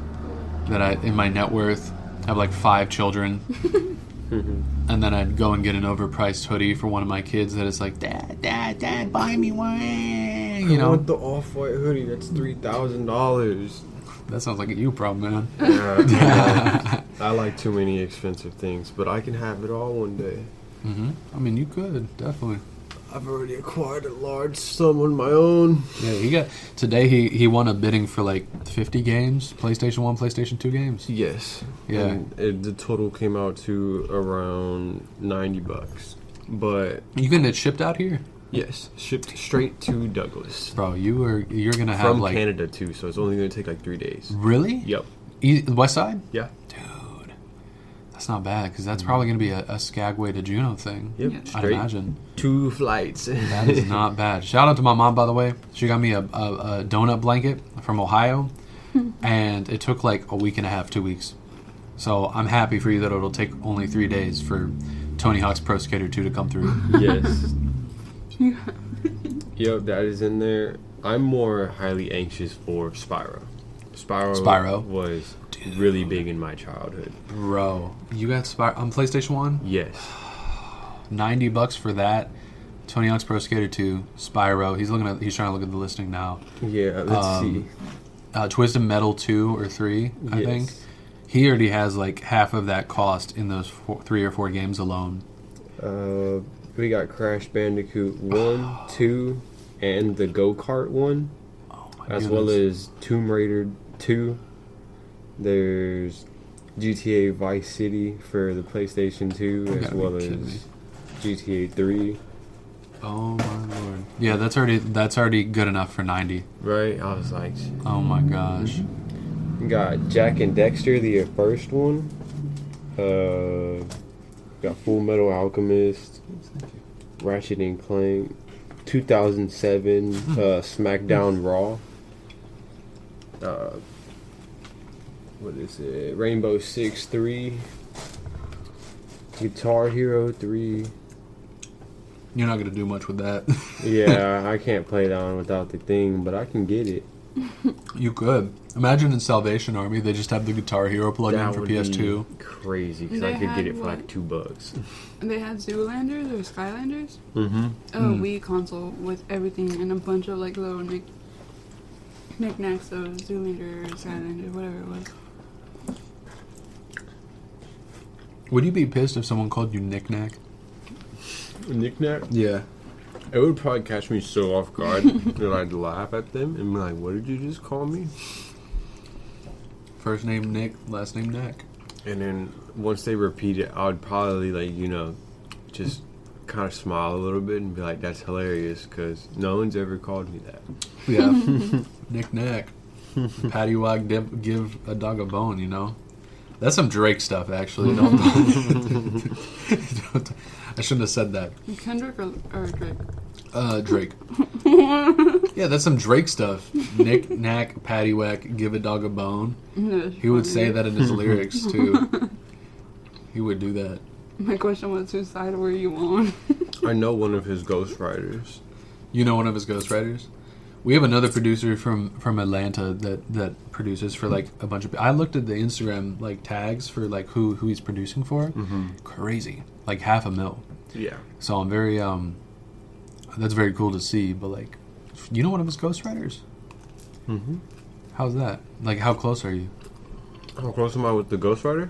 in my net worth, have like 5 children. and then I'd go and get an overpriced hoodie for one of my kids that is like, Dad, buy me one. You know, I want the off-white hoodie. That's $3,000. that sounds like a you problem, man. Yeah, I like too many expensive things, but I can have it all one day. I mean, you could definitely. I've already acquired a large sum on my own. Yeah, today he won a bidding for like 50 games, PlayStation 1, PlayStation 2 games. Yes. Yeah. And the total came out to around $90. But You getting it shipped out here? yes, shipped straight to Douglas. Bro, you're gonna have From like Canada too, so it's only going to take like 3 days. Really? Yep. West Side? Yeah. Dude, that's not bad because that's probably gonna be a Skagway to Juneau thing. Yep. Yeah. I'd Straight imagine. 2 flights. That is not bad. Shout out to my mom, by the way. She got me a donut blanket from Ohio, and it took like a week and a half, 2 weeks. So I'm happy for you that it'll take only 3 days for Tony Hawk's Pro Skater 2 to come through. Yes. Yep, that is in there. I'm more highly anxious for Spyro. Spyro was really big in my childhood. Bro, you got Spyro on PlayStation 1? Yes. $90 for that. Tony Hawk's Pro Skater 2, Spyro. He's trying to look at the listing now. Yeah, let's see. Twisted Metal 2 or 3, I Yes. think. He already has like half of that cost in those 3 or 4 games alone. We got Crash Bandicoot 1, 2, and the Go-Kart 1, Oh my as goodness. well as Tomb Raider 2. There's GTA Vice City for the PlayStation 2, You as gotta be well kidding me. as GTA 3. Oh my lord. Yeah, that's already good enough for 90. Right? I was like, Oh my gosh. we got Jack and Dexter, the first one. Got Full Metal Alchemist, Ratchet and Clank, 2007, SmackDown Raw. What is it? Rainbow Six 3, Guitar Hero 3. You're not gonna do much with that. Yeah, I can't play that one without the thing, but I can get it. You could. Imagine in Salvation Army they just have the Guitar Hero plug-in That for would PS2. be crazy, because They I could had get it for what? like $2. And they had Zoolanders or Skylanders? Mm-hmm. A Wii console with everything and a bunch of like little knickknacks of Zoolander or Skylander, whatever it was. Would you be pissed if someone called you Knick-Knack? Knick-Knack? Yeah. It would probably catch me so off guard that I'd laugh at them and be like, what did you just call me? First name Nick, last name Knack. And then once they repeat it, I would probably, like, just kind of smile a little bit and be like, that's hilarious, because no one's ever called me that. Yeah. Knick-Knack. Patty wag, give a dog a bone, you know? That's some Drake stuff, actually. Don't I shouldn't have said that. Kendrick or Drake? Drake. Yeah, that's some Drake stuff. Nick, knack, paddywhack, give a dog a bone. He would say that in his lyrics, too. He would do that. My question was, whose side were you on? I know one of his ghostwriters. You know one of his ghostwriters? We have another producer from Atlanta that produces for like a bunch of. I looked at the Instagram like tags for like who he's producing for. Mm-hmm. Crazy, like $500,000. Yeah. So I'm very that's very cool to see. But like, you know one of his ghostwriters? Mm-hmm. How's that? Like, how close are you? How close am I with the ghostwriter?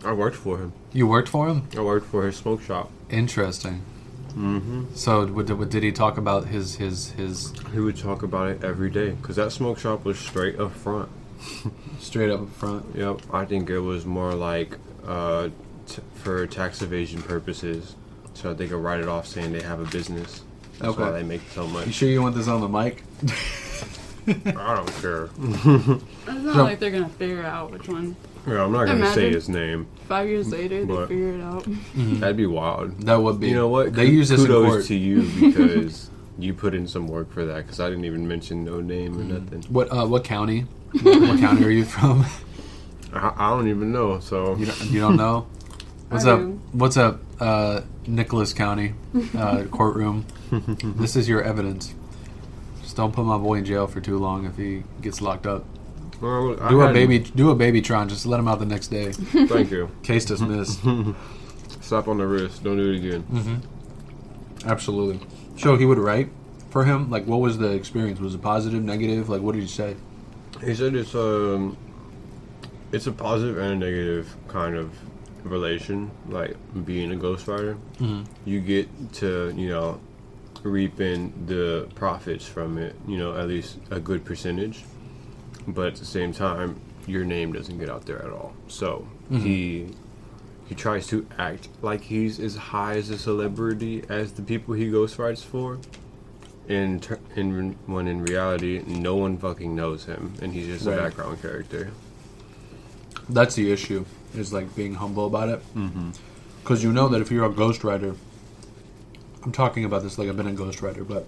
I worked for him. You worked for him? I worked for his smoke shop. Interesting. Mm-hmm. So what did he talk about his? He would talk about it every day, because that smoke shop was straight up front. Straight up front? Yep. I think it was more like for tax evasion purposes, so they could write it off saying they have a business. That's Okay. why they make so You much. sure you want this on the mic? I don't care. It's not So- like they're gonna figure out which one. Yeah, I'm not gonna say Imagine. his name. 5 years later, they But- figure it out. That'd be wild. That would be. You know what? They use this in Kudos court. to you, because you put in some work for that, because I didn't even mention no name or nothing. What county? What county are you from? I don't even know, so. You don't know? What's I up? do. What's up? Nicholas County courtroom. This is your evidence. Just don't put my boy in jail for too long if he gets locked up. Well, Do a baby Tron. Just let him out the next day. Thank you. Case dismissed. Slap on the wrist. Don't do it again. Mm-hmm. Absolutely. So he would write for him? Like, what was the experience? Was it positive, negative? Like, what did he say? He said it's a positive and a negative kind of relation, like being a ghostwriter. Mm-hmm. You get to, reaping the profits from it, at least a good percentage. But at the same time, your name doesn't get out there at all. So he tries to act like he's as high as a celebrity as the people he ghostwrites for. When in reality, no one fucking knows him, and he's just a background character. That's the issue, is like being humble about it. Because you know that if you're a ghostwriter, I'm talking about this like I've been a ghostwriter, but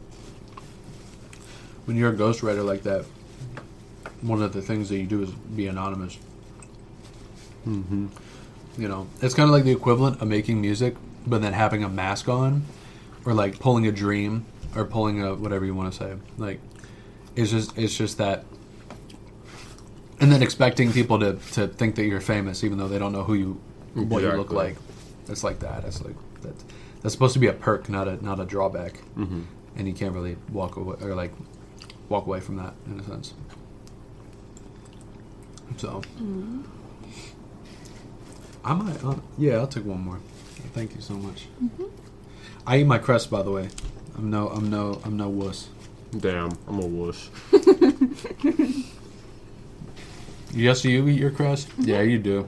when you're a ghostwriter like that, one of the things that you do is be anonymous. Mm-hmm. It's kind of like the equivalent of making music, but then having a mask on, or like pulling a dream, or pulling a whatever you want to say. Like, it's just that. And then expecting people to think that you're famous, even though they don't know what you look like. It's like that. It's like that's supposed to be a perk, not a drawback. Mm-hmm. And you can't really walk away from that in a sense. So, I might. I'll take one more. Thank you so much. Mm-hmm. I eat my crust, by the way. I'm no wuss. Damn, I'm a wuss. Yes, do you eat your crust? Mm-hmm. Yeah, you do.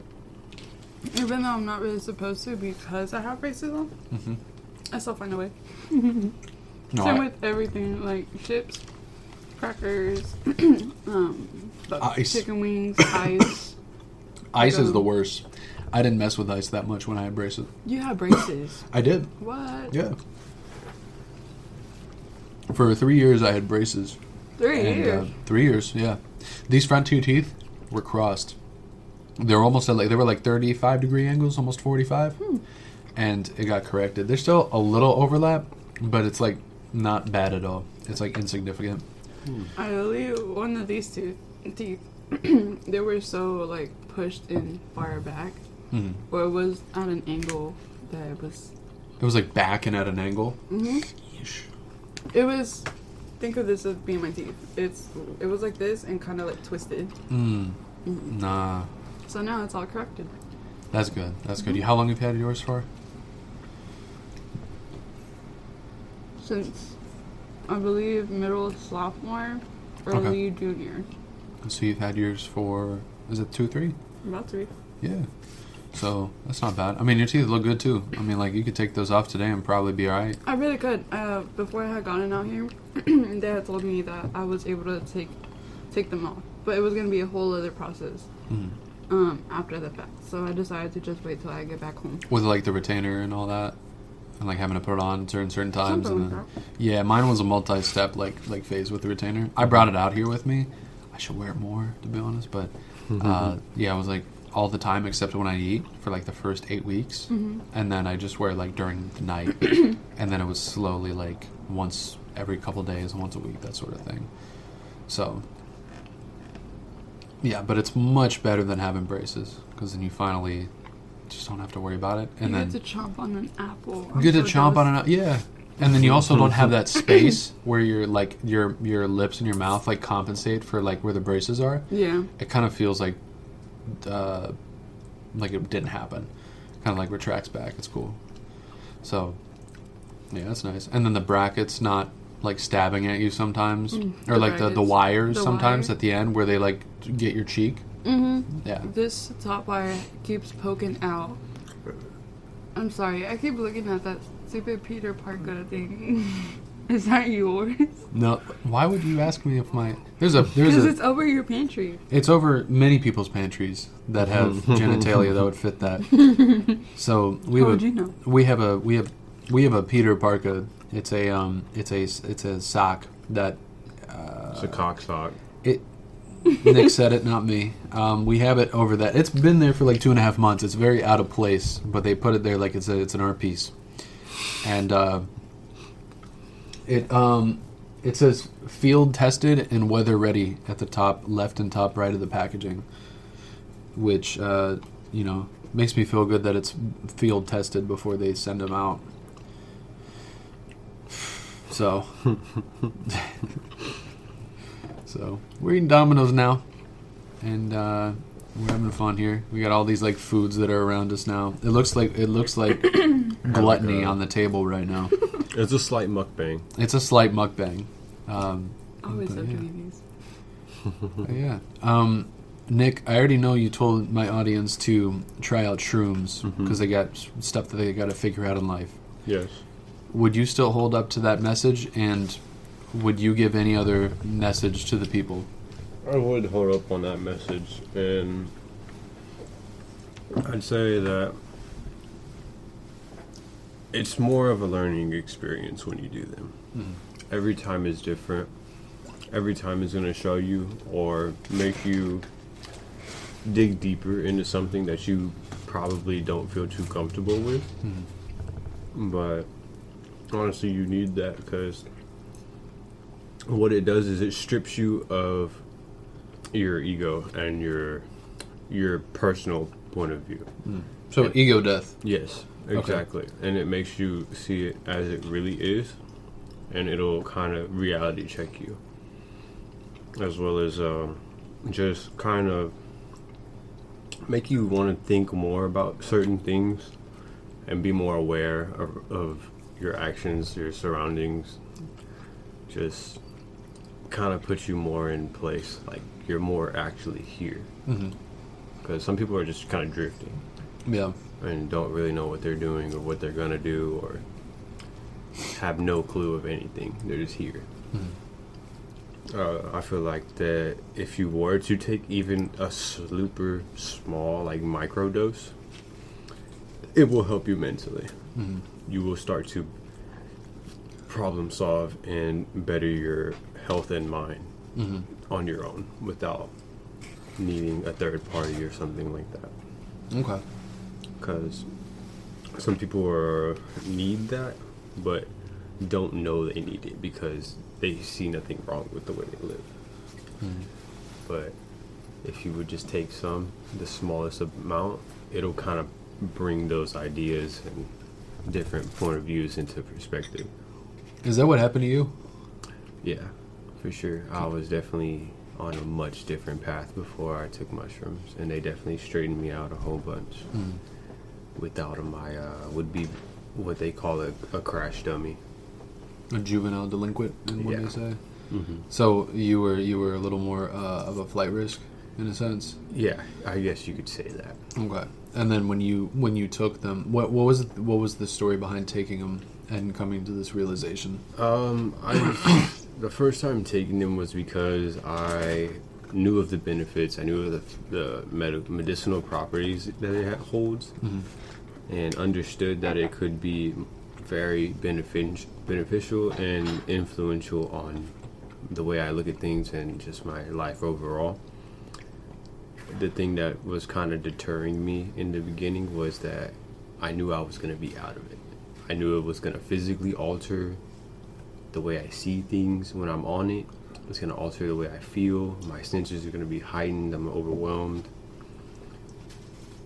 Even though I'm not really supposed to because I have braces on, I still find a way. Same with everything, like chips, crackers, ice. Chicken wings, ice. Ice is the worst. I didn't mess with ice that much when I had braces. You had braces? I did. What? Yeah. For 3 years, I had braces. 3 years? 3 years, yeah. These front two teeth were crossed. They were almost at they were like 35 degree angles, almost 45. And it got corrected. There's still a little overlap, but it's like not bad at all. It's like insignificant. I believe one of these two teeth, they were so like pushed in far back, or it was at an angle that it was. It was like back and at an angle. It was. Think of this as being my teeth. It was like this and kind of like twisted. Nah. So now it's all corrected. That's good. That's good. How long have you had yours for? Since I believe middle sophomore, early junior. So you've had yours for, is it 2, 3? About 3. Yeah. So that's not bad. I mean, your teeth look good too. I mean, like you could take those off today and probably be alright. I really could. Before I had gotten out here, they had told me that I was able to take them off, but it was gonna be a whole other process. After the fact. So I decided to just wait till I get back home. With like the retainer and all that, and like having to put it on certain times. Something And then, like that. yeah, mine was a multi-step like phase with the retainer. I brought it out here with me. I should wear it more, to be honest. But yeah, I was like all the time except when I eat for like the first 8 weeks, and then I just wear it like during the night, and then it was slowly like once every couple days, once a week, that sort of thing. So. Yeah, but it's much better than having braces because then you finally just don't have to worry about it. And you then get to chomp on an apple. You get to chomp on an apple, yeah. And then you also don't have that space where your like your lips and your mouth like compensate for like where the braces are. Yeah. It kind of feels like it didn't happen. Kind of like retracts back. It's cool. So yeah, that's nice. And then the brackets not like stabbing at you sometimes, or like the wires sometimes at the end where they like get your cheek. Yeah. This top wire keeps poking out. I'm sorry, I keep looking at that stupid Peter Parker thing. Is that yours? No. Why would you ask me if my because it's over your pantry. It's over many people's pantries that have genitalia that would fit that. So we have a Peter Parker. It's a sock that. It's a cock sock. Nick said it, not me. We have it over that. It's been there for like 2.5 months. It's very out of place, but they put it there like it's an art piece, and it says field tested and weather ready at the top left and top right of the packaging, which makes me feel good that it's field tested before they send them out. So, we're eating Domino's now, and we're having fun here. We got all these like foods that are around us now. It looks like gluttony on the table right now. It's a slight mukbang. It's a slight mukbang. Always love to eat these. Yeah. Nick, I already know you told my audience to try out shrooms because they got stuff that they got to figure out in life. Yes. Would you still hold up to that message, and would you give any other message to the people? I would hold up on that message, and I'd say that it's more of a learning experience when you do them. Every time is different. Every time is going to show you or make you dig deeper into something that you probably don't feel too comfortable with. But honestly, you need that because what it does is it strips you of your ego and your personal point of view. So ego death. Yes, exactly. Okay. And it makes you see it as it really is, and it'll kind of reality check you, as well as just kind of make you want to think more about certain things and be more aware of your actions, your surroundings. Just kind of puts you more in place, like you're more actually here. Because some people are just kind of drifting. Yeah. And don't really know what they're doing or what they're going to do or have no clue of anything. They're just here. I feel like that if you were to take even a super small, like microdose, it will help you mentally. You will start to problem solve and better your health and mind on your own without needing a third party or something like that. Okay. Because some people need that, but don't know they need it because they see nothing wrong with the way they live. But if you would just take the smallest amount, it'll kind of bring those ideas and different point of views into perspective. Is that what happened to you? Yeah, for sure. I was definitely on a much different path before I took mushrooms, and they definitely straightened me out a whole bunch. Without them, I would be what they call a crash dummy. A juvenile delinquent, what they say. So you were a little more of a flight risk, in a sense. Yeah, I guess you could say that. Okay. And then when you took them, what was the story behind taking them and coming to this realization? The first time taking them was because I knew of the benefits. I knew of the medicinal properties that it holds, and understood that it could be very beneficial and influential on the way I look at things and just my life overall. The thing that was kind of deterring me in the beginning was that I knew I was going to be out of it. I knew it was going to physically alter the way I see things when I'm on it. It's going to alter the way I feel. My senses are going to be heightened. I'm overwhelmed.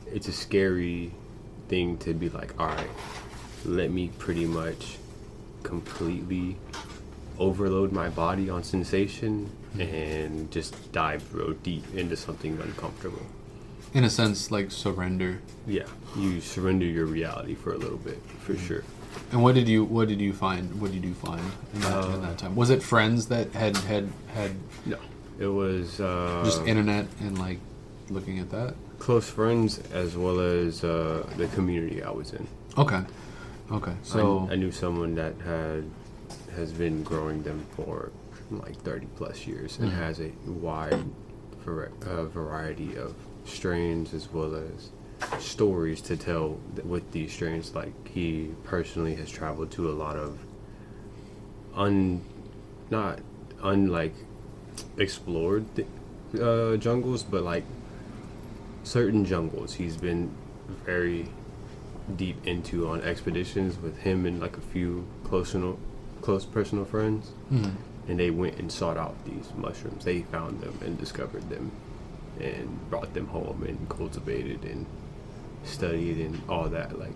It's a scary thing to be like, all right, let me pretty much completely overload my body on sensation and just dive real deep into something uncomfortable. In a sense, like surrender. Yeah, you surrender your reality for a little bit, for sure. And what did you find? What did you find in that time? Was it friends that had? No, it was just internet and like looking at that. Close friends as well as the community I was in. Okay. So I knew someone that has been growing them for like 30 plus years and has a wide variety of strains as well as stories to tell with these strains. Like he personally has traveled to a lot of not explored jungles, but like certain jungles he's been very deep into on expeditions with him and like a few close personal friends. And they went and sought out these mushrooms. They found them and discovered them and brought them home and cultivated and studied and all that. Like,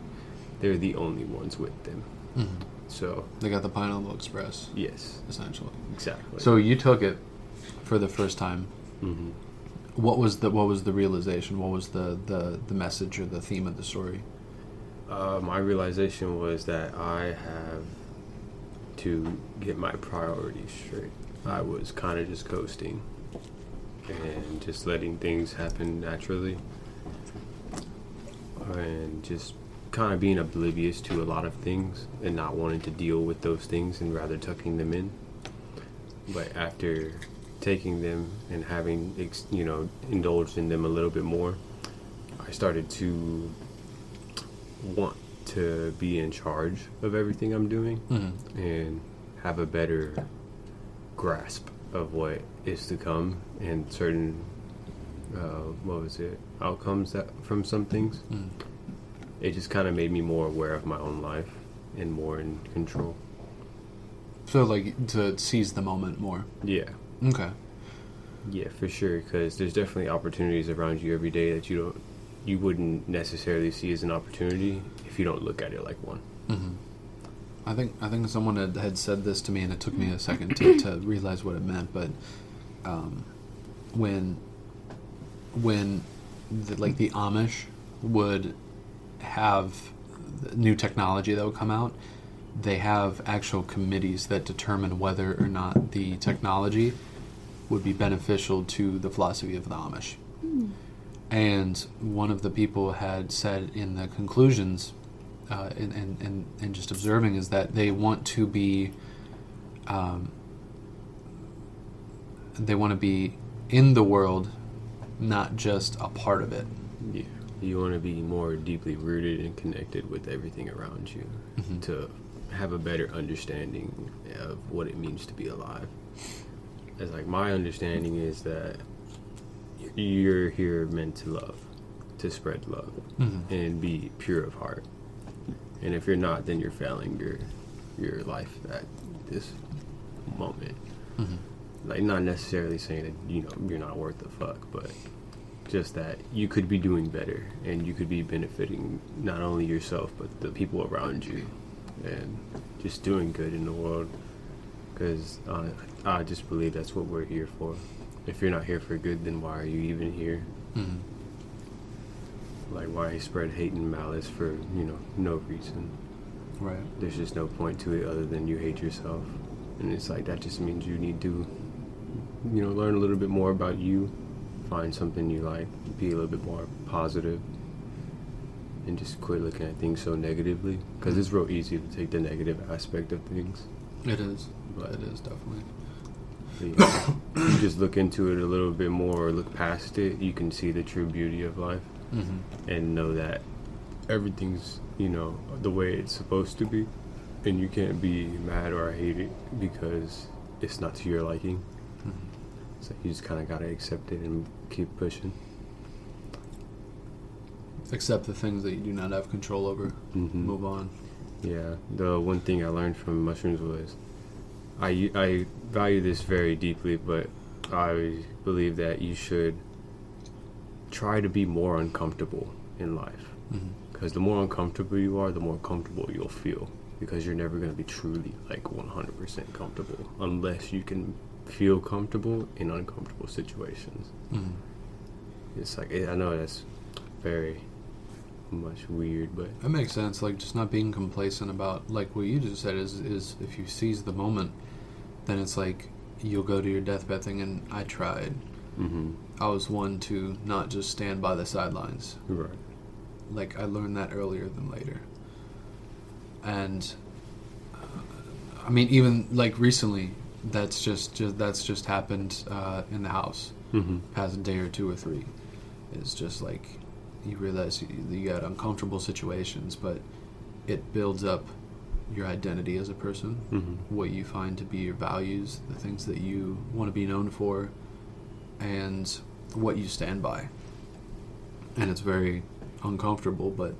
they're the only ones with them. Mm-hmm. So they got the Pineapple Express. yes, Essentially. exactly. So you took it for the first time. Mm-hmm. What was the realization? What was the message or the theme of the story? My realization was that I have to get my priorities straight. I was kind of just coasting and just letting things happen naturally, and just kind of being oblivious to a lot of things and not wanting to deal with those things and rather tucking them in. But after taking them and having indulged in them a little bit more, I started to want to be in charge of everything I'm doing, Mm-hmm. and have a better grasp of what is to come and certain outcomes that from some things. Mm. It just kind of made me more aware of my own life and more in control. So, like, to seize the moment more. Yeah. Okay. Yeah, for sure, because there's definitely opportunities around you every day that you wouldn't necessarily see as an opportunity if you don't look at it like one. Mm-hmm. I think someone had said this to me, and it took me a second to realize what it meant. But when the Amish would have new technology that would come out, they have actual committees that determine whether or not the technology would be beneficial to the philosophy of the Amish. Mm. And one of the people had said in the conclusions, and just observing, is that they want to be in the world, not just a part of it. Yeah. You want to be more deeply rooted and connected with everything around you, Mm-hmm. to have a better understanding of what it means to be alive. As like my understanding is that you're here meant to love, to spread love, Mm-hmm. and be pure of heart. And if you're not, then you're failing your life at this moment. Mm-hmm. Like, not necessarily saying that you're not worth a fuck, but just that you could be doing better and you could be benefiting not only yourself but the people around you, and just doing good in the world. Because I just believe that's what we're here for. If you're not here for good, then why are you even here? Mm-hmm. Like, why spread hate and malice for no reason? Right. There's just no point to it other than you hate yourself. And it's like, that just means you need to learn a little bit more about you, find something you like, be a little bit more positive, and just quit looking at things so negatively, because it's real easy to take the negative aspect of things. It is. But It is, definitely. you just look into it a little bit more, or look past it, you can see the true beauty of life, Mm-hmm. and know that everything's the way it's supposed to be, and you can't be mad or hate it because it's not to your liking. Mm-hmm. So you just kind of gotta accept it and keep pushing. Accept the things that you do not have control over. Mm-hmm. Move on. Yeah, the one thing I learned from mushrooms was I value this very deeply, but I believe that you should try to be more uncomfortable in life. Mm-hmm. Because the more uncomfortable you are, the more comfortable you'll feel. Because you're never going to be truly, like, 100% comfortable unless you can feel comfortable in uncomfortable situations. Mm-hmm. It's like, I know that's very much weird, but That makes sense. Like, just not being complacent about, like what you just said, is if you seize the moment, then it's like you'll go to your deathbed thinking, I tried. mm-hmm. I was one to not just stand by the sidelines. Right. Like, I learned that earlier than later. And I mean, even like recently, that's just happened in the house. Mm-hmm. Past a day or two or three. It's just like you realize you got uncomfortable situations, but it builds up your identity as a person, Mm-hmm. what you find to be your values, the things that you want to be known for, and what you stand by. And it's very uncomfortable, but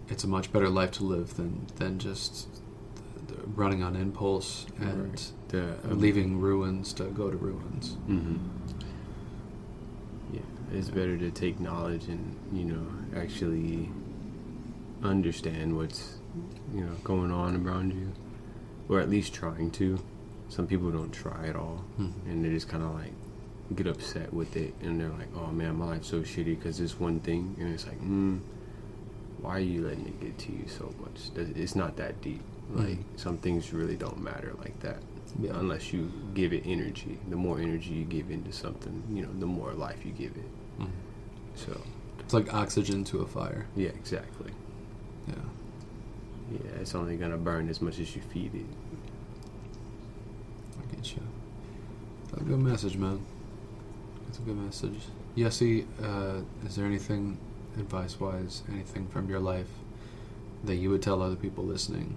it's a much better life to live than just running on impulse and Right. leaving ruins to go to ruins. Mm-hmm. Yeah, It's better to take knowledge and, actually understand what's, going on around you. Or at least trying to. Some people don't try at all. And they just kind of like get upset with it. And they're like, oh man, my life's so shitty because this one thing. And it's like, why are you letting it get to you so much? It's not that deep. Like, some things really don't matter like that. Yeah. Unless you give it energy. The more energy you give into something, the more life you give it. So it's like oxygen to a fire. Yeah, exactly. Yeah. Yeah, it's only gonna burn as much as you feed it. I get you. That's a good message, man. That's a good message. Yessie, is there anything, advice-wise, anything from your life that you would tell other people listening?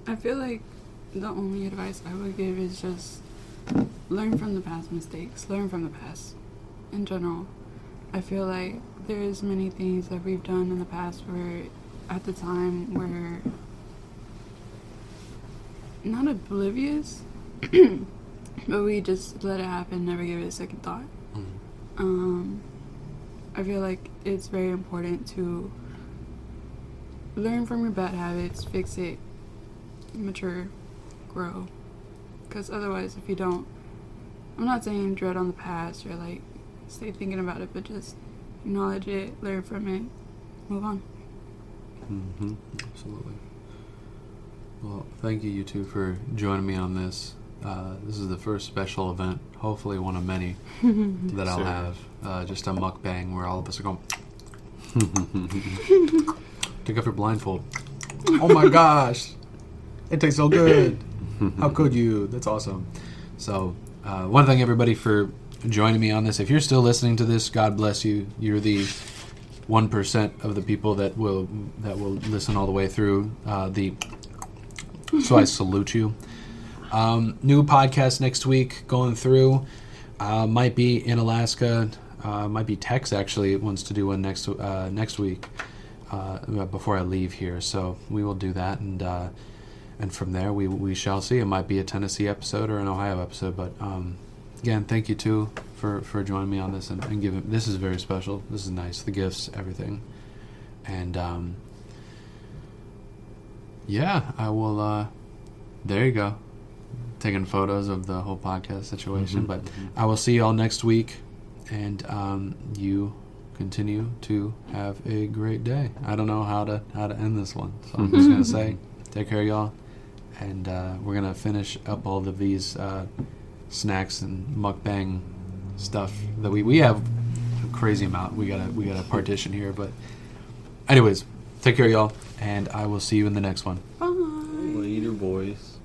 I feel like the only advice I would give is just learn from the past mistakes. Learn from the past in general. I feel like there's many things that we've done in the past where at the time we're not oblivious, but we just let it happen, never give it a second thought. I feel like it's very important to learn from your bad habits, fix it, mature, grow. Because otherwise, if you don't, I'm not saying dread on the past or like stay thinking about it, but just acknowledge it, learn from it, move on. Absolutely. Well, thank you two for joining me on this. This is the first special event, hopefully one of many that I'll have. Just a mukbang where all of us are going. Take off your blindfold. Oh my gosh, it tastes so good. How could you? That's awesome. So, want to thank everybody for joining me on this. If you're still listening to this, God bless you. You're the 1% of the people that will listen all the way through. So I salute you. New podcast next week going through. Might be in Alaska. Might be Tex actually wants to do one next week before I leave here. So we will do that, and from there we shall see. It might be a Tennessee episode or an Ohio episode. But again, thank you too for joining me on this and giving. This is very special. This is nice. The gifts, everything, and yeah, I will. There you go. Taking photos of the whole podcast situation. But I will see you all next week, and you continue to have a great day. I don't know how to end this one, so I'm just gonna say, take care, y'all, and we're gonna finish up all of these snacks and mukbang stuff that we have a crazy amount. We got a partition here, but anyways, take care, y'all, and I will see you in the next one. Bye. Later, boys.